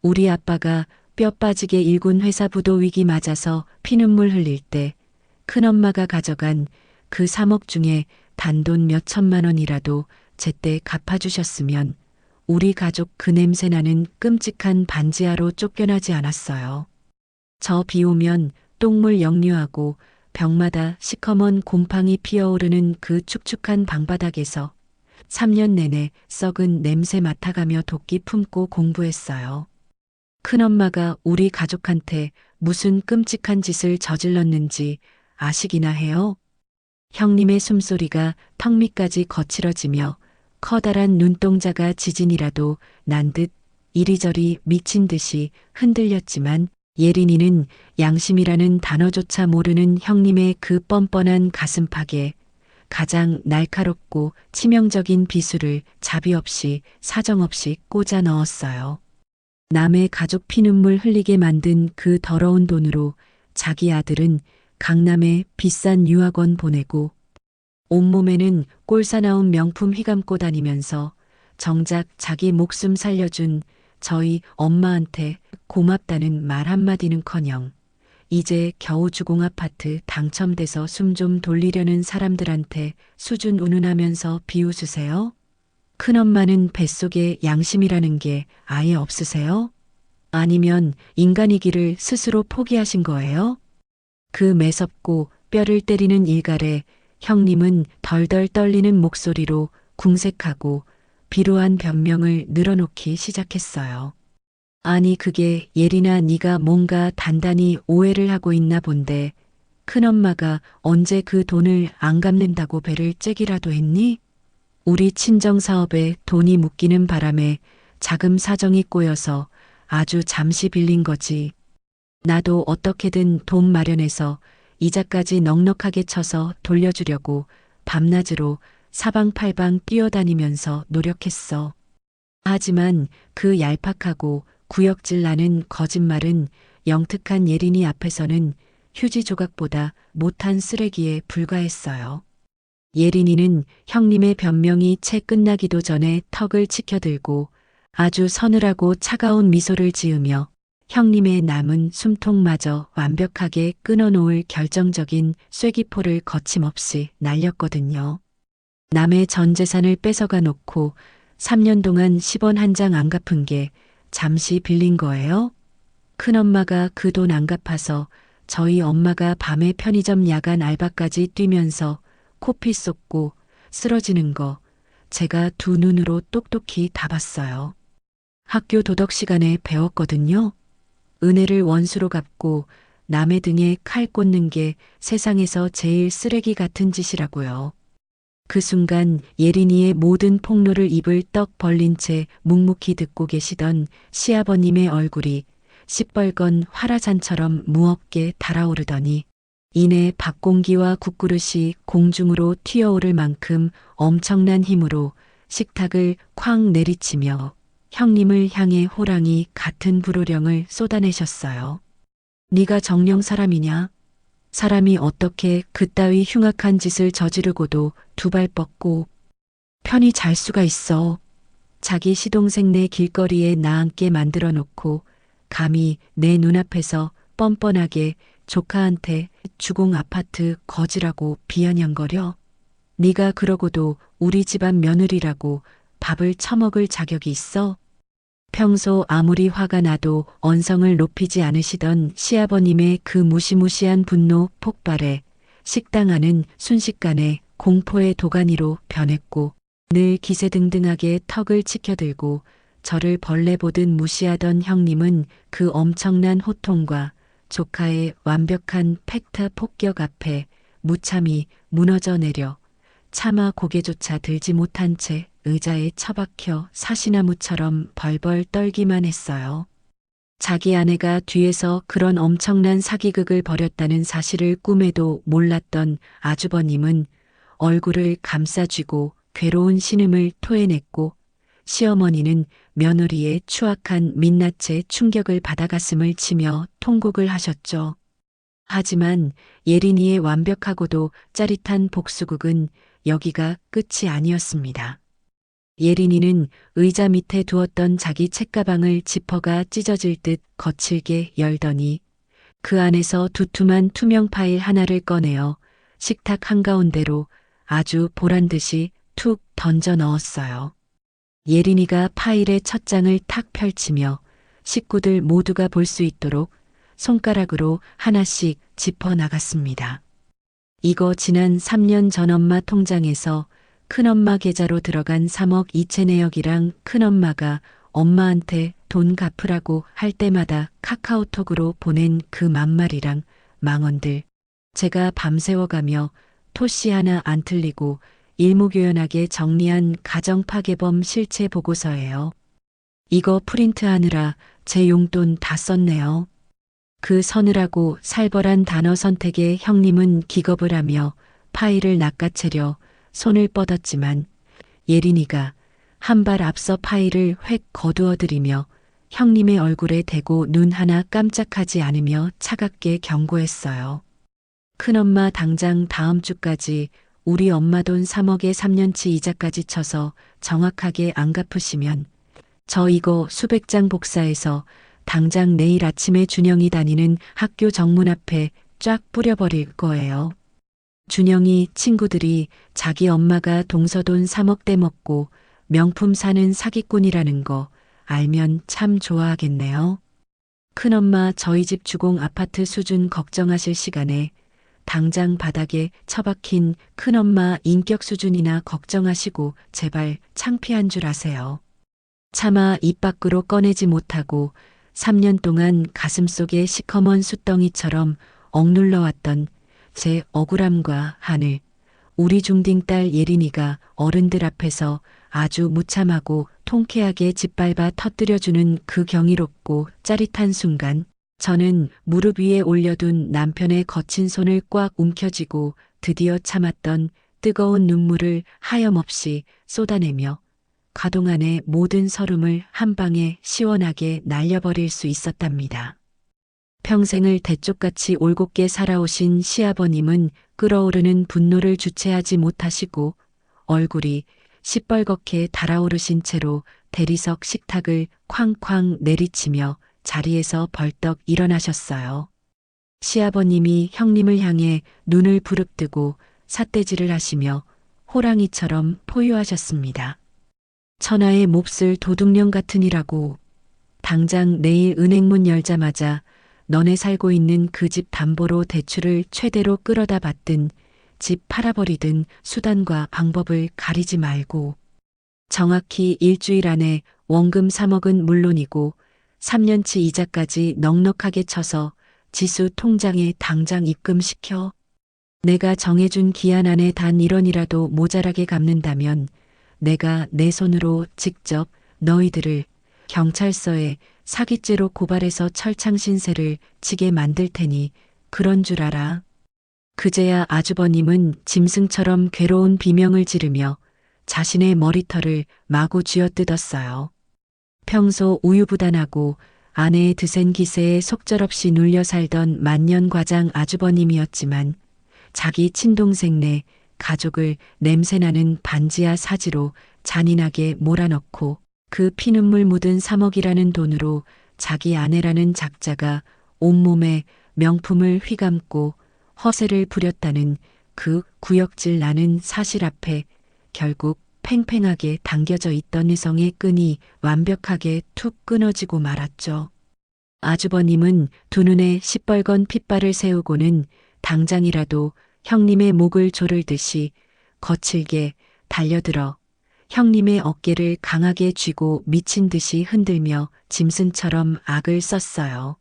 [SPEAKER 1] 우리 아빠가 뼈 빠지게 일군 회사 부도 위기 맞아서 피눈물 흘릴 때 큰엄마가 가져간 그 3억 중에 단돈 몇 천만 원이라도 제때 갚아주셨으면 우리 가족 그 냄새나는 끔찍한 반지하로 쫓겨나지 않았어요. 저 비 오면 똥물 역류하고 벽마다 시커먼 곰팡이 피어오르는 그 축축한 방바닥에서 3년 내내 썩은 냄새 맡아가며 도끼 품고 공부했어요. 큰엄마가 우리 가족한테 무슨 끔찍한 짓을 저질렀는지 아시기나 해요? 형님의 숨소리가 턱 밑까지 거칠어지며 커다란 눈동자가 지진이라도 난 듯 이리저리 미친 듯이 흔들렸지만, 예린이는 양심이라는 단어조차 모르는 형님의 그 뻔뻔한 가슴팍에 가장 날카롭고 치명적인 비수를 자비 없이 사정없이 꽂아 넣었어요. 남의 가족 피눈물 흘리게 만든 그 더러운 돈으로 자기 아들은 강남에 비싼 유학원 보내고 온몸에는 꼴사나운 명품 휘감고 다니면서 정작 자기 목숨 살려준 저희 엄마한테 고맙다는 말 한마디는커녕 이제 겨우 주공 아파트 당첨돼서 숨 좀 돌리려는 사람들한테 수준 운운하면서 비웃으세요? 큰엄마는 뱃속에 양심이라는 게 아예 없으세요? 아니면 인간이기를 스스로 포기하신 거예요? 그 매섭고 뼈를 때리는 일갈에 형님은 덜덜 떨리는 목소리로 궁색하고 비루한 변명을 늘어놓기 시작했어요. 아니 그게 예린아, 네가 뭔가 단단히 오해를 하고 있나 본데 큰엄마가 언제 그 돈을 안 갚는다고 배를 째기라도 했니? 우리 친정 사업에 돈이 묶이는 바람에 자금 사정이 꼬여서 아주 잠시 빌린 거지. 나도 어떻게든 돈 마련해서 이자까지 넉넉하게 쳐서 돌려주려고 밤낮으로 사방팔방 뛰어다니면서 노력했어. 하지만 그 얄팍하고 구역질 나는 거짓말은 영특한 예린이 앞에서는 휴지 조각보다 못한 쓰레기에 불과했어요. 예린이는 형님의 변명이 채 끝나기도 전에 턱을 치켜들고 아주 서늘하고 차가운 미소를 지으며 형님의 남은 숨통마저 완벽하게 끊어놓을 결정적인 쐐기포를 거침없이 날렸거든요. 남의 전 재산을 뺏어가 놓고 3년 동안 10원 한 장 안 갚은 게 잠시 빌린 거예요? 큰엄마가 그 돈 안 갚아서 저희 엄마가 밤에 편의점 야간 알바까지 뛰면서 코피 쏟고 쓰러지는 거 제가 두 눈으로 똑똑히 다 봤어요. 학교 도덕 시간에 배웠거든요. 은혜를 원수로 갚고 남의 등에 칼 꽂는 게 세상에서 제일 쓰레기 같은 짓이라고요. 그 순간 예린이의 모든 폭로를 입을 떡 벌린 채 묵묵히 듣고 계시던 시아버님의 얼굴이 시뻘건 화라산처럼 무겁게 달아오르더니 이내 밥공기와 국그릇이 공중으로 튀어오를 만큼 엄청난 힘으로 식탁을 쾅 내리치며 형님을 향해 호랑이 같은 불호령을 쏟아내셨어요. 네가 정녕 사람이냐? 사람이 어떻게 그따위 흉악한 짓을 저지르고도 두 발 뻗고 편히 잘 수가 있어. 자기 시동생 내 길거리에 나앉게 만들어 놓고 감히 내 눈앞에서 뻔뻔하게 조카한테 주공 아파트 거지라고 비아냥거려? 네가 그러고도 우리 집안 며느리라고 밥을 처먹을 자격이 있어? 평소 아무리 화가 나도 언성을 높이지 않으시던 시아버님의 그 무시무시한 분노 폭발에 식당 안은 순식간에 공포의 도가니로 변했고 늘 기세등등하게 턱을 치켜들고 저를 벌레 보듯 무시하던 형님은 그 엄청난 호통과 조카의 완벽한 팩트 폭격 앞에 무참히 무너져 내려 차마 고개조차 들지 못한 채 의자에 처박혀 사시나무처럼 벌벌 떨기만 했어요. 자기 아내가 뒤에서 그런 엄청난 사기극을 벌였다는 사실을 꿈에도 몰랐던 아주버님은 얼굴을 감싸쥐고 괴로운 신음을 토해냈고 시어머니는 며느리의 추악한 민낯에 충격을 받아 가슴을 치며 통곡을 하셨죠. 하지만 예린이의 완벽하고도 짜릿한 복수극은 여기가 끝이 아니었습니다. 예린이는 의자 밑에 두었던 자기 책가방을 지퍼가 찢어질 듯 거칠게 열더니 그 안에서 두툼한 투명 파일 하나를 꺼내어 식탁 한가운데로 아주 보란듯이 툭 던져 넣었어요. 예린이가 파일의 첫 장을 탁 펼치며 식구들 모두가 볼 수 있도록 손가락으로 하나씩 짚어 나갔습니다. 이거 지난 3년 전 엄마 통장에서 큰엄마 계좌로 들어간 3억 2천 내역이랑 큰엄마가 엄마한테 돈 갚으라고 할 때마다 카카오톡으로 보낸 그 만말이랑 망언들. 제가 밤새워가며 토씨 하나 안 틀리고 일목요연하게 정리한 가정파괴범 실체 보고서예요. 이거 프린트하느라 제 용돈 다 썼네요. 그 서늘하고 살벌한 단어 선택에 형님은 기겁을 하며 파일을 낚아채려 손을 뻗었지만 예린이가 한 발 앞서 파일을 획 거두어들이며 형님의 얼굴에 대고 눈 하나 깜짝하지 않으며 차갑게 경고했어요. 큰엄마 당장 다음 주까지 우리 엄마 돈 3억에 3년치 이자까지 쳐서 정확하게 안 갚으시면 저 이거 수백 장 복사해서 당장 내일 아침에 준영이 다니는 학교 정문 앞에 쫙 뿌려버릴 거예요. 준영이 친구들이 자기 엄마가 동서돈 3억 떼먹고 명품 사는 사기꾼이라는 거 알면 참 좋아하겠네요. 큰엄마 저희 집 주공 아파트 수준 걱정하실 시간에 당장 바닥에 처박힌 큰엄마 인격 수준이나 걱정하시고 제발 창피한 줄 아세요. 차마 입 밖으로 꺼내지 못하고 3년 동안 가슴속에 시커먼 숫덩이처럼 억눌러왔던 제 억울함과 한을 우리 중딩 딸 예린이가 어른들 앞에서 아주 무참하고 통쾌하게 짓밟아 터뜨려주는 그 경이롭고 짜릿한 순간 저는 무릎 위에 올려둔 남편의 거친 손을 꽉 움켜쥐고 드디어 참았던 뜨거운 눈물을 하염없이 쏟아내며 가동안의 모든 서름을 한 방에 시원하게 날려버릴 수 있었답니다. 평생을 대쪽같이 올곧게 살아오신 시아버님은 끓어오르는 분노를 주체하지 못하시고 얼굴이 시뻘겋게 달아오르신 채로 대리석 식탁을 쾅쾅 내리치며 자리에서 벌떡 일어나셨어요. 시아버님이 형님을 향해 눈을 부릅뜨고 삿대질을 하시며 호랑이처럼 포효하셨습니다. 천하의 몹쓸 도둑년 같으니라고. 당장 내일 은행문 열자마자 너네 살고 있는 그 집 담보로 대출을 최대로 끌어다 받든 집 팔아버리든 수단과 방법을 가리지 말고 정확히 일주일 안에 원금 3억은 물론이고 3년치 이자까지 넉넉하게 쳐서 지수 통장에 당장 입금시켜. 내가 정해준 기한 안에 단 1원이라도 모자라게 갚는다면 내가 내 손으로 직접 너희들을 경찰서에 사기죄로 고발해서 철창 신세를 지게 만들 테니 그런 줄 알아. 그제야 아주버님은 짐승처럼 괴로운 비명을 지르며 자신의 머리털을 마구 쥐어뜯었어요. 평소 우유부단하고 아내의 드센 기세에 속절없이 눌려 살던 만년과장 아주버님이었지만 자기 친동생네 가족을 냄새나는 반지하 사지로 잔인하게 몰아넣고 그 피눈물 묻은 3억이라는 돈으로 자기 아내라는 작자가 온몸에 명품을 휘감고 허세를 부렸다는 그 구역질 나는 사실 앞에 결국 팽팽하게 당겨져 있던 의성의 끈이 완벽하게 툭 끊어지고 말았죠. 아주버님은 두 눈에 시뻘건 핏발을 세우고는 당장이라도 형님의 목을 조르듯이 거칠게 달려들어 형님의 어깨를 강하게 쥐고 미친 듯이 흔들며 짐승처럼 악을 썼어요.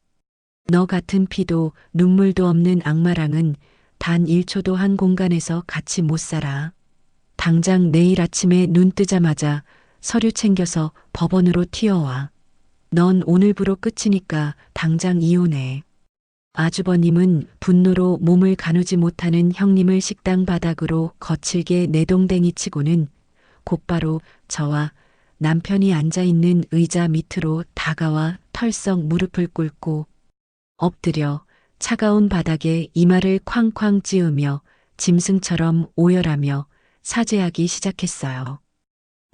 [SPEAKER 1] 너 같은 피도 눈물도 없는 악마랑은 단 1초도 한 공간에서 같이 못 살아. 당장 내일 아침에 눈 뜨자마자 서류 챙겨서 법원으로 튀어와. 넌 오늘부로 끝이니까 당장 이혼해. 아주버님은 분노로 몸을 가누지 못하는 형님을 식당 바닥으로 거칠게 내동댕이 치고는 곧바로 저와 남편이 앉아있는 의자 밑으로 다가와 털썩 무릎을 꿇고 엎드려 차가운 바닥에 이마를 쾅쾅 찌으며 짐승처럼 오열하며 사죄하기 시작했어요.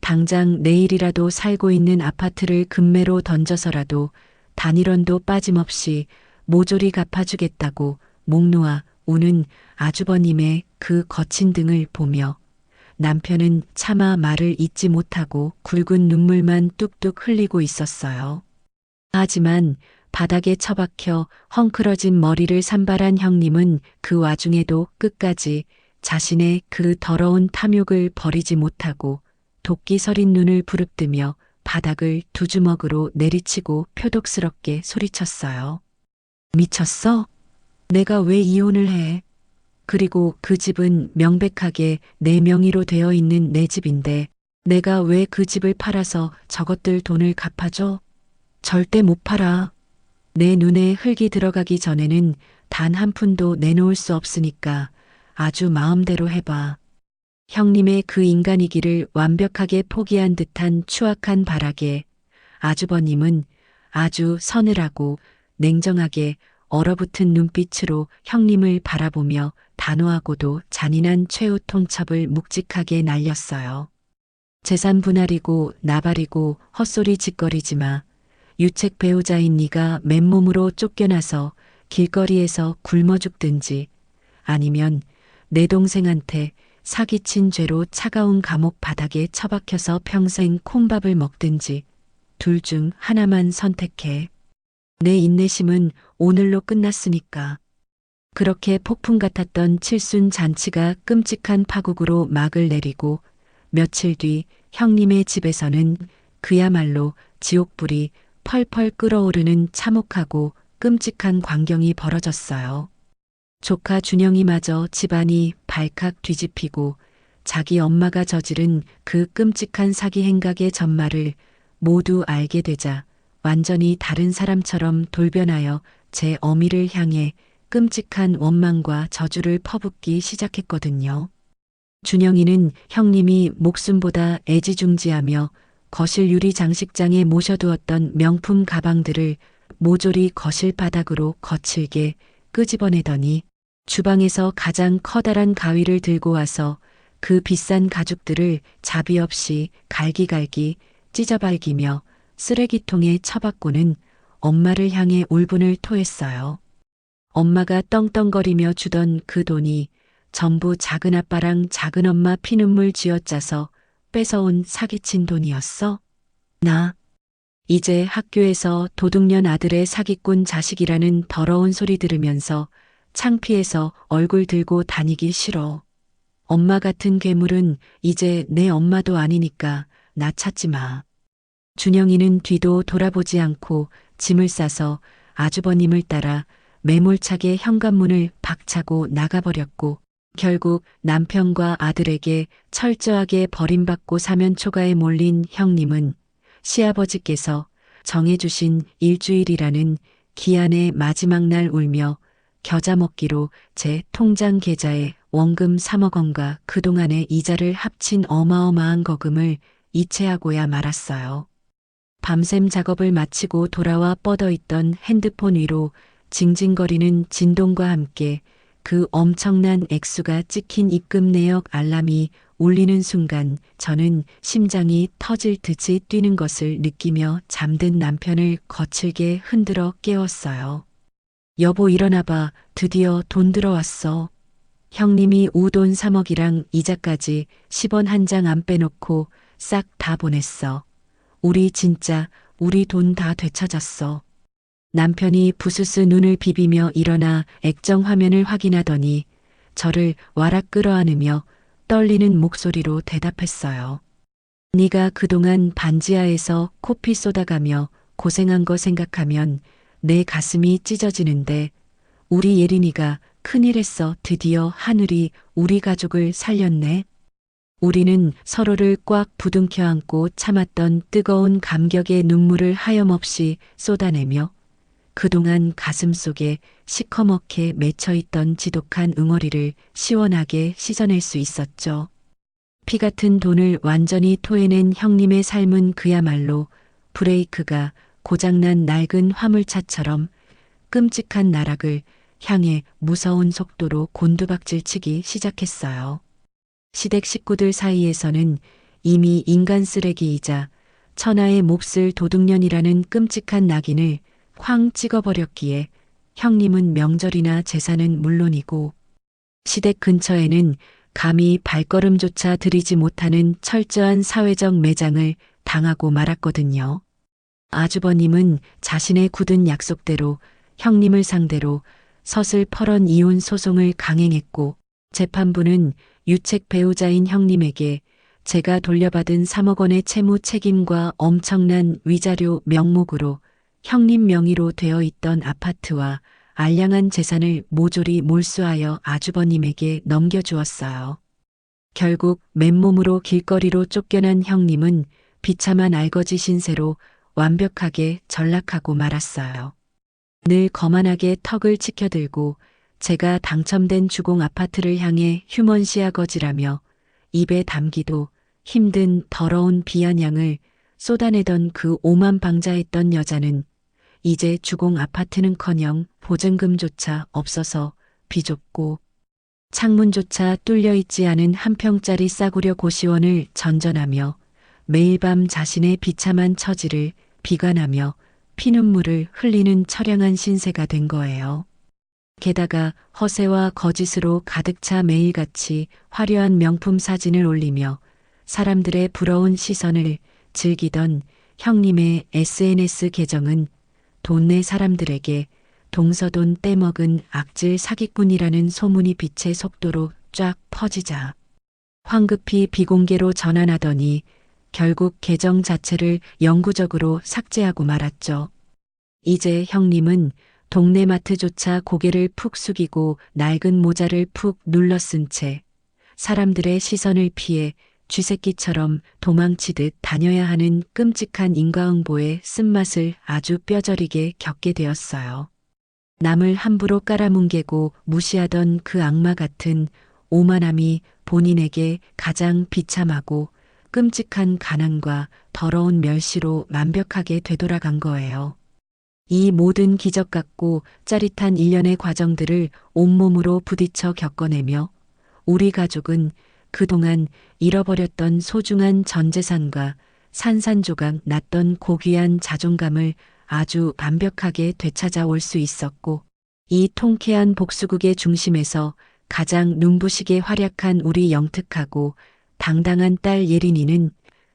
[SPEAKER 1] 당장 내일이라도 살고 있는 아파트를 금매로 던져서라도 단일원도 빠짐없이 모조리 갚아주겠다고 목 놓아 우는 아주버님의 그 거친 등을 보며 남편은 차마 말을 잇지 못하고 굵은 눈물만 뚝뚝 흘리고 있었어요. 하지만 바닥에 처박혀 헝클어진 머리를 산발한 형님은 그 와중에도 끝까지 자신의 그 더러운 탐욕을 버리지 못하고 도끼 서린 눈을 부릅뜨며 바닥을 두 주먹으로 내리치고 표독스럽게 소리쳤어요. 미쳤어? 내가 왜 이혼을 해? 그리고 그 집은 명백하게 내 명의로 되어 있는 내 집인데 내가 왜 그 집을 팔아서 저것들 돈을 갚아줘? 절대 못 팔아. 내 눈에 흙이 들어가기 전에는 단 한 푼도 내놓을 수 없으니까 아주 마음대로 해봐. 형님의 그 인간이기를 완벽하게 포기한 듯한 추악한 발악에 아주버님은 아주 서늘하고 냉정하게 얼어붙은 눈빛으로 형님을 바라보며 단호하고도 잔인한 최후 통첩을 묵직하게 날렸어요. 재산 분할이고 나발이고 헛소리 짓거리지 마. 유책 배우자인 네가 맨몸으로 쫓겨나서 길거리에서 굶어 죽든지 아니면 내 동생한테 사기친 죄로 차가운 감옥 바닥에 처박혀서 평생 콩밥을 먹든지 둘 중 하나만 선택해. 내 인내심은 오늘로 끝났으니까. 그렇게 폭풍 같았던 칠순 잔치가 끔찍한 파국으로 막을 내리고 며칠 뒤 형님의 집에서는 그야말로 지옥불이 펄펄 끓어오르는 참혹하고 끔찍한 광경이 벌어졌어요. 조카 준영이마저 집안이 발칵 뒤집히고 자기 엄마가 저지른 그 끔찍한 사기 행각의 전말을 모두 알게 되자 완전히 다른 사람처럼 돌변하여 제 어미를 향해 끔찍한 원망과 저주를 퍼붓기 시작했거든요. 준영이는 형님이 목숨보다 애지중지하며 거실 유리 장식장에 모셔두었던 명품 가방들을 모조리 거실 바닥으로 거칠게 끄집어내더니 주방에서 가장 커다란 가위를 들고 와서 그 비싼 가죽들을 자비 없이 갈기갈기 찢어발기며 쓰레기통에 처박고는 엄마를 향해 울분을 토했어요. 엄마가 떵떵거리며 주던 그 돈이 전부 작은아빠랑 작은엄마 피눈물 쥐어짜서 뺏어온 사기친 돈이었어? 나 이제 학교에서 도둑년 아들의 사기꾼 자식이라는 더러운 소리 들으면서 창피해서 얼굴 들고 다니기 싫어. 엄마 같은 괴물은 이제 내 엄마도 아니니까 나 찾지 마. 준영이는 뒤도 돌아보지 않고 짐을 싸서 아주버님을 따라 매몰차게 현관문을 박차고 나가버렸고 결국 남편과 아들에게 철저하게 버림받고 사면초가에 몰린 형님은 시아버지께서 정해주신 일주일이라는 기한의 마지막 날 울며 겨자 먹기로 제 통장 계좌에 원금 3억 원과 그동안의 이자를 합친 어마어마한 거금을 이체하고야 말았어요. 밤샘 작업을 마치고 돌아와 뻗어있던 핸드폰 위로 징징거리는 진동과 함께 그 엄청난 액수가 찍힌 입금 내역 알람이 울리는 순간 저는 심장이 터질 듯이 뛰는 것을 느끼며 잠든 남편을 거칠게 흔들어 깨웠어요. 여보 일어나봐. 드디어 돈 들어왔어. 형님이 우돈 3억이랑 이자까지 10원 한 장 안 빼놓고 싹 다 보냈어. 우리 돈 다 되찾았어. 남편이 부스스 눈을 비비며 일어나 액정 화면을 확인하더니 저를 와락 끌어안으며 떨리는 목소리로 대답했어요. 네가 그동안 반지하에서 코피 쏟아가며 고생한 거 생각하면 내 가슴이 찢어지는데 우리 예린이가 큰일 했어. 드디어 하늘이 우리 가족을 살렸네. 우리는 서로를 꽉 부둥켜 안고 참았던 뜨거운 감격의 눈물을 하염없이 쏟아내며 그동안 가슴속에 시커멓게 맺혀있던 지독한 응어리를 시원하게 씻어낼 수 있었죠. 피 같은 돈을 완전히 토해낸 형님의 삶은 그야말로 브레이크가 고장난 낡은 화물차처럼 끔찍한 나락을 향해 무서운 속도로 곤두박질치기 시작했어요. 시댁 식구들 사이에서는 이미 인간 쓰레기이자 천하의 몹쓸 도둑년이라는 끔찍한 낙인을 쾅 찍어버렸기에 형님은 명절이나 제사는 물론이고 시댁 근처에는 감히 발걸음조차 들이지 못하는 철저한 사회적 매장을 당하고 말았거든요. 아주버님은 자신의 굳은 약속대로 형님을 상대로 서슬퍼런 이혼 소송을 강행했고 재판부는 유책 배우자인 형님에게 제가 돌려받은 3억 원의 채무 책임과 엄청난 위자료 명목으로 형님 명의로 되어 있던 아파트와 알량한 재산을 모조리 몰수하여 아주버님에게 넘겨주었어요. 결국 맨몸으로 길거리로 쫓겨난 형님은 비참한 알거지 신세로 완벽하게 전락하고 말았어요. 늘 거만하게 턱을 치켜들고 제가 당첨된 주공 아파트를 향해 휴먼시아거지라며 입에 담기도 힘든 더러운 비아냥을 쏟아내던 그 오만방자했던 여자는 이제 주공 아파트는커녕 보증금조차 없어서 비좁고 창문조차 뚫려 있지 않은 한 평짜리 싸구려 고시원을 전전하며 매일 밤 자신의 비참한 처지를 비관하며 피눈물을 흘리는 처량한 신세가 된 거예요. 게다가 허세와 거짓으로 가득 차 매일같이 화려한 명품 사진을 올리며 사람들의 부러운 시선을 즐기던 형님의 SNS 계정은 동네 사람들에게 동서돈 떼먹은 악질 사기꾼이라는 소문이 빛의 속도로 쫙 퍼지자 황급히 비공개로 전환하더니 결국 계정 자체를 영구적으로 삭제하고 말았죠. 이제 형님은 동네 마트조차 고개를 푹 숙이고 낡은 모자를 푹 눌러쓴 채 사람들의 시선을 피해 쥐새끼처럼 도망치듯 다녀야 하는 끔찍한 인과응보의 쓴맛을 아주 뼈저리게 겪게 되었어요. 남을 함부로 깔아뭉개고 무시하던 그 악마 같은 오만함이 본인에게 가장 비참하고 끔찍한 가난과 더러운 멸시로 완벽하게 되돌아간 거예요. 이 모든 기적 같고 짜릿한 일련의 과정들을 온몸으로 부딪혀 겪어내며 우리 가족은 그동안 잃어버렸던 소중한 전 재산과 산산조각 났던 고귀한 자존감을 아주 완벽하게 되찾아올 수 있었고 이 통쾌한 복수극의 중심에서 가장 눈부시게 활약한 우리 영특하고 당당한 딸 예린이는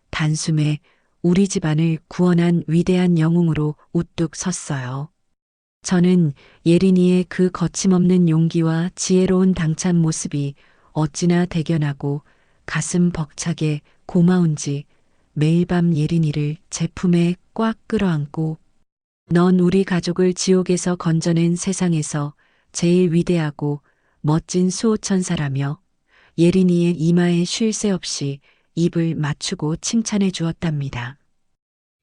[SPEAKER 1] 단숨에 우리 집안을 구원한 위대한 영웅으로 우뚝 섰어요. 저는 예린이의 그 거침없는 용기와 지혜로운 당찬 모습이 어찌나 대견하고 가슴 벅차게 고마운지 매일 밤 예린이를 제 품에 꽉 끌어안고 넌 우리 가족을 지옥에서 건져낸 세상에서 제일 위대하고 멋진 수호천사라며 예린이의 이마에 쉴 새 없이 입을 맞추고 칭찬해 주었답니다.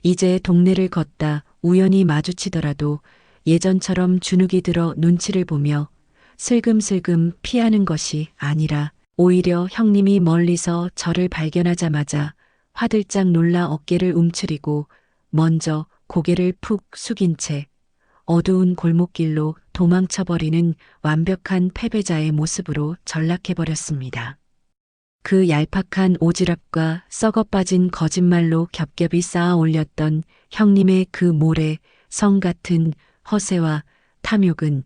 [SPEAKER 1] 이제 동네를 걷다 우연히 마주치더라도 예전처럼 주눅이 들어 눈치를 보며 슬금슬금 피하는 것이 아니라 오히려 형님이 멀리서 저를 발견하자마자 화들짝 놀라 어깨를 움츠리고 먼저 고개를 푹 숙인 채 어두운 골목길로 도망쳐버리는 완벽한 패배자의 모습으로 전락해버렸습니다. 그 얄팍한 오지랖과 썩어빠진 거짓말로 겹겹이 쌓아 올렸던 형님의 그 모래, 성 같은 허세와 탐욕은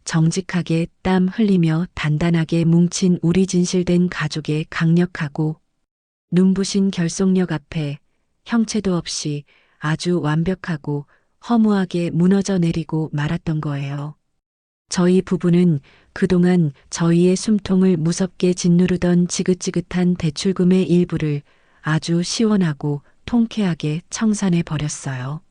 [SPEAKER 1] 정직하게 땀 흘리며 단단하게 뭉친 우리 진실된 가족의 강력하고 눈부신 결속력 앞에 형체도 없이 아주 완벽하고 허무하게 무너져 내리고 말았던 거예요. 저희 부부는 그동안 저희의 숨통을 무섭게 짓누르던 지긋지긋한 대출금의 일부를 아주 시원하고 통쾌하게 청산해 버렸어요.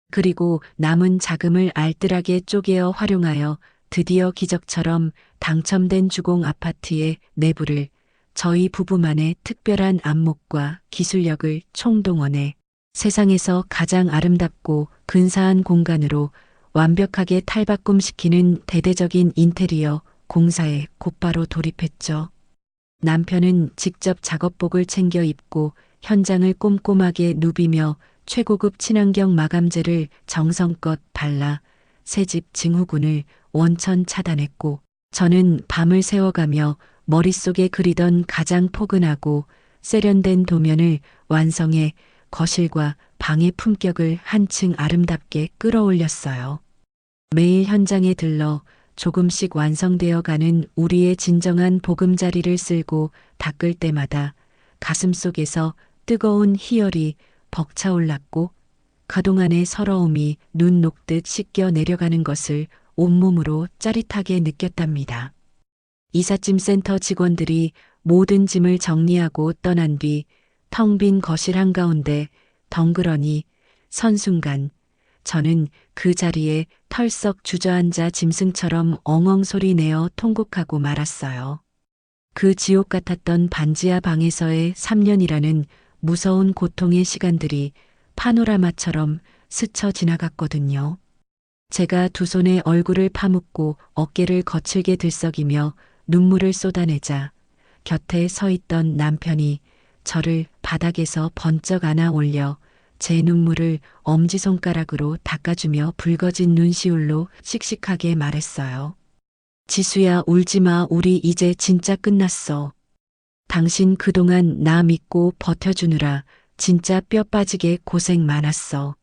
[SPEAKER 1] 그리고 남은 자금을 알뜰하게 쪼개어 활용하여 드디어 기적처럼 당첨된 주공 아파트의 내부를 저희 부부만의 특별한 안목과 기술력을 총동원해 세상에서 가장 아름답고 근사한 공간으로 완벽하게 탈바꿈시키는 대대적인 인테리어 공사에 곧바로 돌입했죠. 남편은 직접 작업복을 챙겨 입고 현장을 꼼꼼하게 누비며 최고급 친환경 마감재를 정성껏 발라 새집 증후군을 원천 차단했고, 저는 밤을 새워가며 머릿속에 그리던 가장 포근하고 세련된 도면을 완성해 거실과 방의 품격을 한층 아름답게 끌어올렸어요. 매일 현장에 들러 조금씩 완성되어 가는 우리의 진정한 보금자리를 쓸고 닦을 때마다 가슴속에서 뜨거운 희열이 벅차올랐고, 그동안의 서러움이 눈 녹듯 씻겨 내려가는 것을 온몸으로 짜릿하게 느꼈답니다. 이삿짐 센터 직원들이 모든 짐을 정리하고 떠난 뒤 텅 빈 거실 한가운데 덩그러니 선 순간 저는 그 자리에 털썩 주저앉아 짐승처럼 엉엉 소리 내어 통곡하고 말았어요. 그 지옥 같았던 반지하 방에서의 3년이라는 무서운 고통의 시간들이 파노라마처럼 스쳐 지나갔거든요. 제가 두 손에 얼굴을 파묻고 어깨를 거칠게 들썩이며 눈물을 쏟아내자 곁에 서 있던 남편이 저를 바닥에서 번쩍 안아 올려 제 눈물을 엄지손가락으로 닦아주며 붉어진 눈시울로 씩씩하게 말했어요. 지수야, 울지마. 우리 이제 진짜 끝났어. 당신 그동안 나 믿고 버텨주느라 진짜 뼈 빠지게 고생 많았어.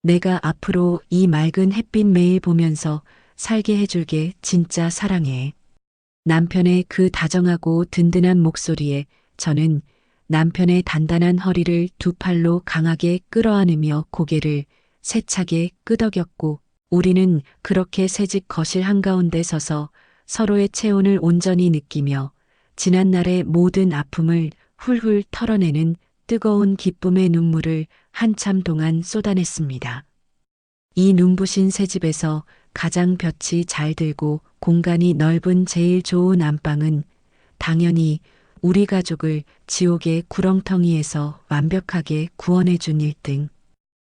[SPEAKER 1] 내가 앞으로 이 맑은 햇빛 매일 보면서 살게 해줄게. 진짜 사랑해. 남편의 그 다정하고 든든한 목소리에 저는 남편의 단단한 허리를 두 팔로 강하게 끌어안으며 고개를 세차게 끄덕였고, 우리는 그렇게 새집 거실 한가운데 서서 서로의 체온을 온전히 느끼며 지난날의 모든 아픔을 훌훌 털어내는 뜨거운 기쁨의 눈물을 한참 동안 쏟아냈습니다. 이 눈부신 새집에서 가장 볕이 잘 들고 공간이 넓은 제일 좋은 안방은 당연히 우리 가족을 지옥의 구렁텅이에서 완벽하게 구원해준 1등.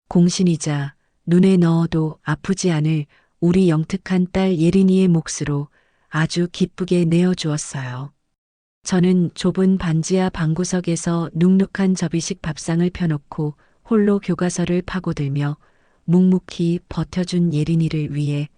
[SPEAKER 1] 공신이자 눈에 넣어도 아프지 않을 우리 영특한 딸 예린이의 몫으로 아주 기쁘게 내어주었어요. 저는 좁은 반지하 방구석에서 눅눅한 접이식 밥상을 펴놓고 홀로 교과서를 파고들며 묵묵히 버텨준 예린이를 위해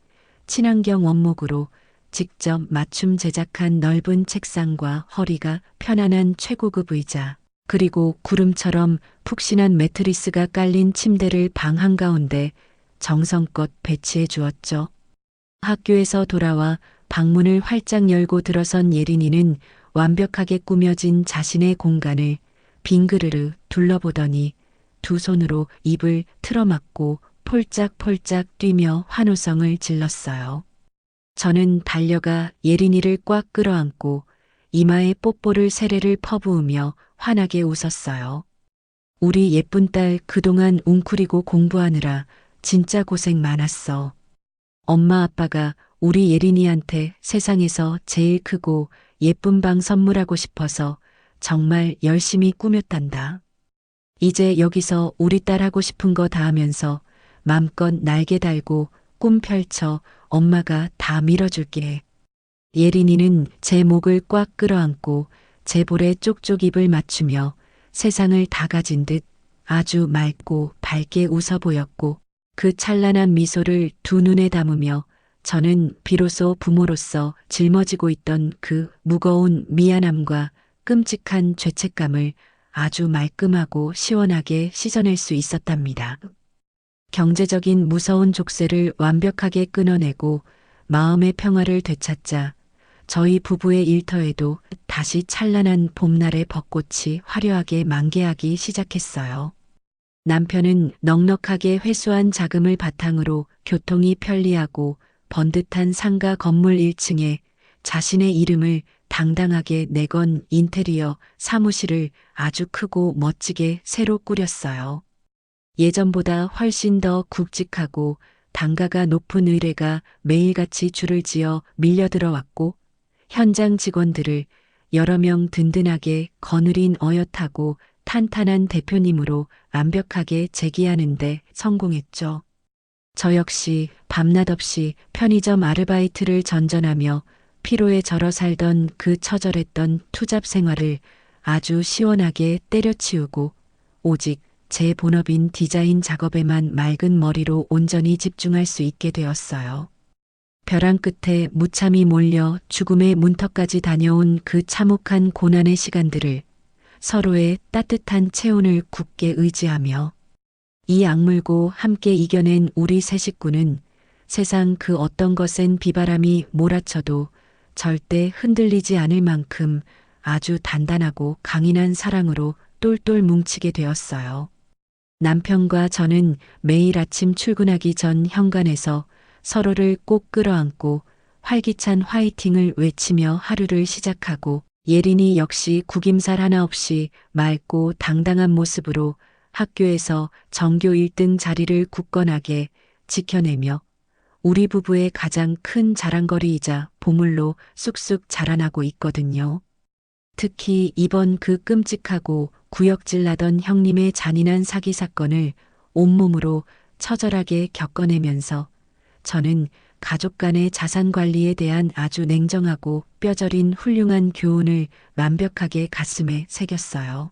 [SPEAKER 1] 친환경 원목으로 직접 맞춤 제작한 넓은 책상과 허리가 편안한 최고급 의자, 그리고 구름처럼 푹신한 매트리스가 깔린 침대를 방 한가운데 정성껏 배치해 주었죠. 학교에서 돌아와 방문을 활짝 열고 들어선 예린이는 완벽하게 꾸며진 자신의 공간을 빙그르르 둘러보더니 두 손으로 입을 틀어막고 폴짝폴짝 뛰며 환호성을 질렀어요. 저는 달려가 예린이를 꽉 끌어안고 이마에 뽀뽀를 세례를 퍼부으며 환하게 웃었어요. 우리 예쁜 딸 그동안 웅크리고 공부하느라 진짜 고생 많았어. 엄마 아빠가 우리 예린이한테 세상에서 제일 크고 예쁜 방 선물하고 싶어서 정말 열심히 꾸몄단다. 이제 여기서 우리 딸 하고 싶은 거 다 하면서 맘껏 날개 달고 꿈 펼쳐. 엄마가 다 밀어줄게. 예린이는 제 목을 꽉 끌어안고 제 볼에 쪽쪽 입을 맞추며 세상을 다 가진 듯 아주 맑고 밝게 웃어 보였고, 그 찬란한 미소를 두 눈에 담으며 저는 비로소 부모로서 짊어지고 있던 그 무거운 미안함과 끔찍한 죄책감을 아주 말끔하고 시원하게 씻어낼 수 있었답니다. 경제적인 무서운 족쇄를 완벽하게 끊어내고 마음의 평화를 되찾자 저희 부부의 일터에도 다시 찬란한 봄날의 벚꽃이 화려하게 만개하기 시작했어요. 남편은 넉넉하게 회수한 자금을 바탕으로 교통이 편리하고 번듯한 상가 건물 1층에 자신의 이름을 당당하게 내건 인테리어 사무실을 아주 크고 멋지게 새로 꾸렸어요. 예전보다 훨씬 더 굵직하고 단가가 높은 의뢰가 매일같이 줄을 지어 밀려들어 왔고 현장 직원들을 여러 명 든든하게 거느린 어엿하고 탄탄한 대표님으로 완벽하게 재기하는데 성공했죠. 저 역시 밤낮 없이 편의점 아르바이트를 전전하며 피로에 절어 살던 그 처절했던 투잡 생활을 아주 시원하게 때려치우고 오직 제 본업인 디자인 작업에만 맑은 머리로 온전히 집중할 수 있게 되었어요. 벼랑 끝에 무참히 몰려 죽음의 문턱까지 다녀온 그 참혹한 고난의 시간들을 서로의 따뜻한 체온을 굳게 의지하며 이 악물고 함께 이겨낸 우리 세 식구는 세상 그 어떤 것엔 비바람이 몰아쳐도 절대 흔들리지 않을 만큼 아주 단단하고 강인한 사랑으로 똘똘 뭉치게 되었어요. 남편과 저는 매일 아침 출근하기 전 현관에서 서로를 꼭 끌어안고 활기찬 화이팅을 외치며 하루를 시작하고 예린이 역시 구김살 하나 없이 맑고 당당한 모습으로 학교에서 전교 1등 자리를 굳건하게 지켜내며 우리 부부의 가장 큰 자랑거리이자 보물로 쑥쑥 자라나고 있거든요. 특히 이번 그 끔찍하고 구역질 나던 형님의 잔인한 사기 사건을 온몸으로 처절하게 겪어내면서 저는 가족 간의 자산 관리에 대한 아주 냉정하고 뼈저린 훌륭한 교훈을 완벽하게 가슴에 새겼어요.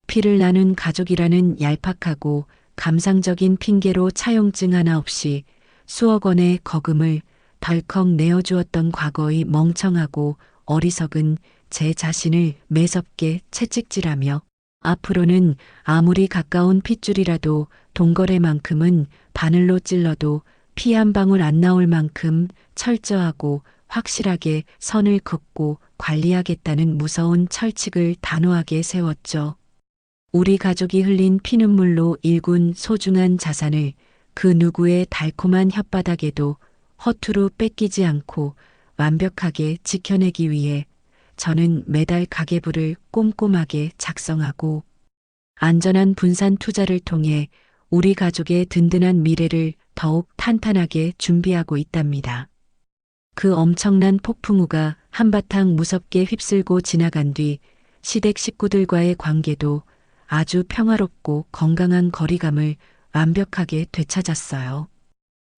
[SPEAKER 1] 피를 나눈 가족이라는 얄팍하고 감상적인 핑계로 차용증 하나 없이 수억 원의 거금을 덜컥 내어주었던 과거의 멍청하고 어리석은 제 자신을 매섭게 채찍질하며 앞으로는 아무리 가까운 핏줄이라도 동거래만큼은 바늘로 찔러도 피 한 방울 안 나올 만큼 철저하고 확실하게 선을 긋고 관리하겠다는 무서운 철칙을 단호하게 세웠죠. 우리 가족이 흘린 피눈물로 일군 소중한 자산을 그 누구의 달콤한 혓바닥에도 허투루 뺏기지 않고 완벽하게 지켜내기 위해 저는 매달 가계부를 꼼꼼하게 작성하고 안전한 분산 투자를 통해 우리 가족의 든든한 미래를 더욱 탄탄하게 준비하고 있답니다. 그 엄청난 폭풍우가 한바탕 무섭게 휩쓸고 지나간 뒤 시댁 식구들과의 관계도 아주 평화롭고 건강한 거리감을 완벽하게 되찾았어요.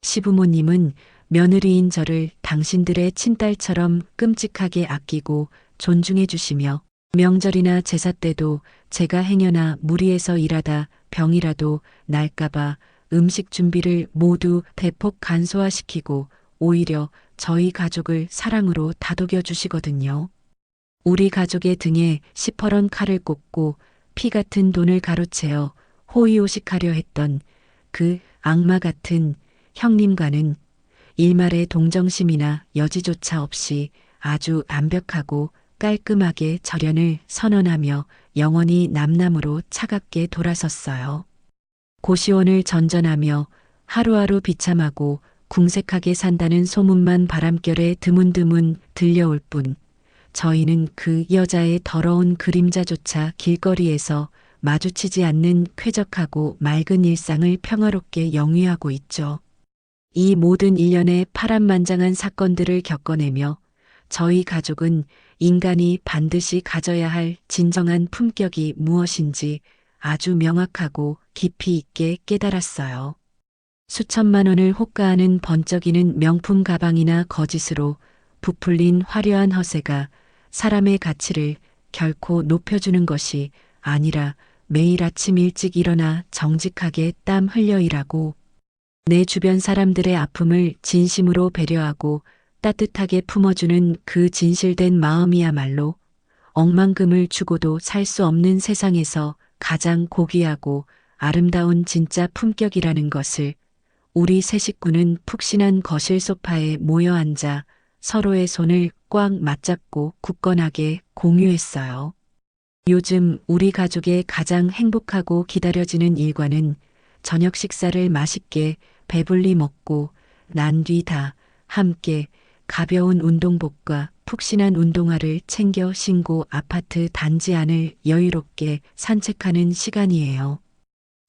[SPEAKER 1] 시부모님은 며느리인 저를 당신들의 친딸처럼 끔찍하게 아끼고 존중해 주시며 명절이나 제사 때도 제가 행여나 무리해서 일하다 병이라도 날까봐 음식 준비를 모두 대폭 간소화시키고 오히려 저희 가족을 사랑으로 다독여 주시거든요. 우리 가족의 등에 시퍼런 칼을 꽂고 피 같은 돈을 가로채어 호의호식하려 했던 그 악마 같은 형님과는 일말의 동정심이나 여지조차 없이 아주 완벽하고 깔끔하게 절연을 선언하며 영원히 남남으로 차갑게 돌아섰어요. 고시원을 전전하며 하루하루 비참하고 궁색하게 산다는 소문만 바람결에 드문드문 들려올 뿐 저희는 그 여자의 더러운 그림자조차 길거리에서 마주치지 않는 쾌적하고 맑은 일상을 평화롭게 영위하고 있죠. 이 모든 일련의 파란만장한 사건들을 겪어내며 저희 가족은 인간이 반드시 가져야 할 진정한 품격이 무엇인지 아주 명확하고 깊이 있게 깨달았어요. 수천만 원을 호가하는 번쩍이는 명품 가방이나 거짓으로 부풀린 화려한 허세가 사람의 가치를 결코 높여주는 것이 아니라 매일 아침 일찍 일어나 정직하게 땀 흘려 일하고 내 주변 사람들의 아픔을 진심으로 배려하고 따뜻하게 품어주는 그 진실된 마음이야말로 억만금을 주고도 살 수 없는 세상에서 가장 고귀하고 아름다운 진짜 품격이라는 것을 우리 세 식구는 푹신한 거실 소파에 모여 앉아 서로의 손을 꽉 맞잡고 굳건하게 공유했어요. 요즘 우리 가족의 가장 행복하고 기다려지는 일과는 저녁 식사를 맛있게 배불리 먹고 난 뒤 다 함께 가벼운 운동복과 푹신한 운동화를 챙겨 신고 아파트 단지 안을 여유롭게 산책하는 시간이에요.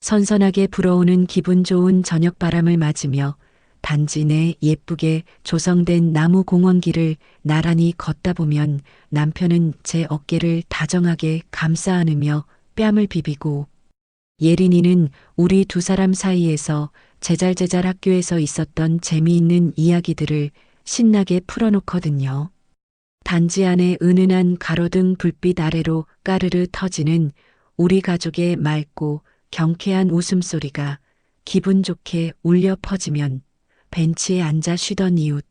[SPEAKER 1] 선선하게 불어오는 기분 좋은 저녁 바람을 맞으며 단지 내 예쁘게 조성된 나무 공원길을 나란히 걷다 보면 남편은 제 어깨를 다정하게 감싸 안으며 뺨을 비비고 예린이는 우리 두 사람 사이에서 제잘제잘 학교에서 있었던 재미있는 이야기들을 신나게 풀어놓거든요. 단지 안에 은은한 가로등 불빛 아래로 까르르 터지는 우리 가족의 맑고 경쾌한 웃음소리가 기분 좋게 울려 퍼지면 벤치에 앉아 쉬던 이웃,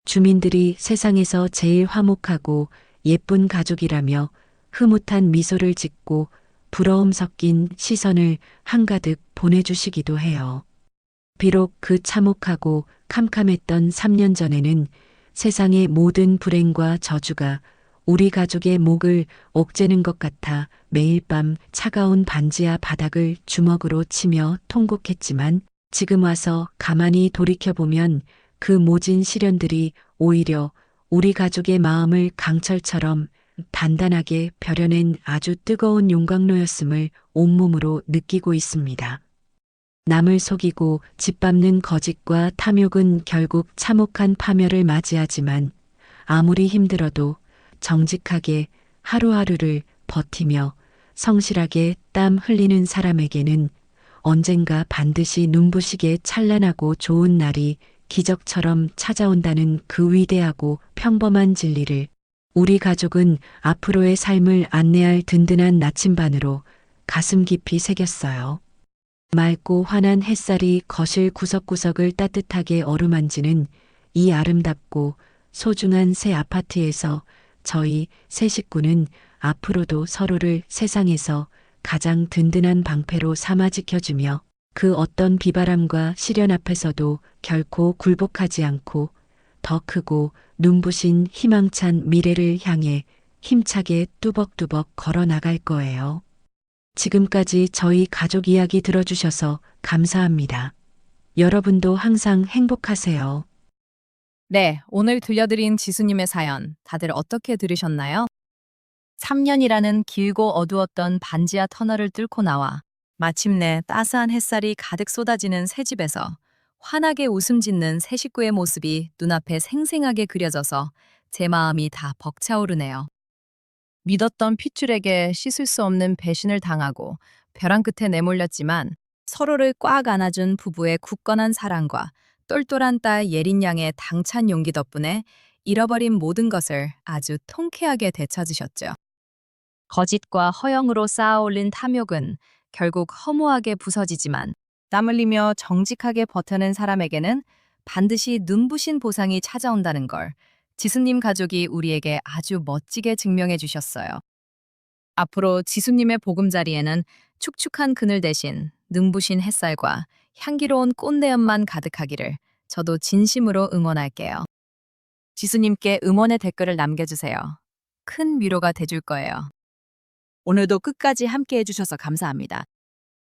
[SPEAKER 1] 주민들이 세상에서 제일 화목하고 예쁜 가족이라며 흐뭇한 미소를 짓고 부러움 섞인 시선을 한가득 보내주시기도 해요. 비록 그 참혹하고 캄캄했던 3년 전에는 세상의 모든 불행과 저주가 우리 가족의 목을 옥죄는 것 같아 매일 밤 차가운 반지하 바닥을 주먹으로 치며 통곡했지만 지금 와서 가만히 돌이켜보면 그 모진 시련들이 오히려 우리 가족의 마음을 강철처럼 단단하게 벼려낸 아주 뜨거운 용광로였음을 온몸으로 느끼고 있습니다. 남을 속이고 짓밟는 거짓과 탐욕은 결국 참혹한 파멸을 맞이하지만 아무리 힘들어도 정직하게 하루하루를 버티며 성실하게 땀 흘리는 사람에게는 언젠가 반드시 눈부시게 찬란하고 좋은 날이 기적처럼 찾아온다는 그 위대하고 평범한 진리를 우리 가족은 앞으로의 삶을 안내할 든든한 나침반으로 가슴 깊이 새겼어요. 맑고 환한 햇살이 거실 구석구석을 따뜻하게 어루만지는 이 아름답고 소중한 새 아파트에서 저희 세 식구는 앞으로도 서로를 세상에서 가장 든든한 방패로 삼아 지켜주며 그 어떤 비바람과 시련 앞에서도 결코 굴복하지 않고 더 크고 눈부신 희망찬 미래를 향해 힘차게 뚜벅뚜벅 걸어 나갈 거예요. 지금까지 저희 가족 이야기 들어주셔서 감사합니다. 여러분도 항상 행복하세요.
[SPEAKER 2] 네, 오늘 들려드린 지수님의 사연, 다들 어떻게 들으셨나요? 3년이라는 길고 어두웠던 반지하 터널을 뚫고 나와 마침내 따스한 햇살이 가득 쏟아지는 새 집에서 환하게 웃음 짓는 새 식구의 모습이 눈앞에 생생하게 그려져서 제 마음이 다 벅차오르네요. 믿었던 핏줄에게 씻을 수 없는 배신을 당하고 벼랑 끝에 내몰렸지만 서로를 꽉 안아준 부부의 굳건한 사랑과 똘똘한 딸 예린 양의 당찬 용기 덕분에 잃어버린 모든 것을 아주 통쾌하게 되찾으셨죠. 거짓과 허영으로 쌓아올린 탐욕은 결국 허무하게 부서지지만 땀 흘리며 정직하게 버텨낸 사람에게는 반드시 눈부신 보상이 찾아온다는 걸 지수님 가족이 우리에게 아주 멋지게 증명해 주셨어요. 앞으로 지수님의 보금자리에는 축축한 그늘 대신 눈부신 햇살과 향기로운 꽃내음만 가득하기를 저도 진심으로 응원할게요. 지수님께 응원의 댓글을 남겨주세요. 큰 위로가 돼줄 거예요. 오늘도 끝까지 함께 해주셔서 감사합니다.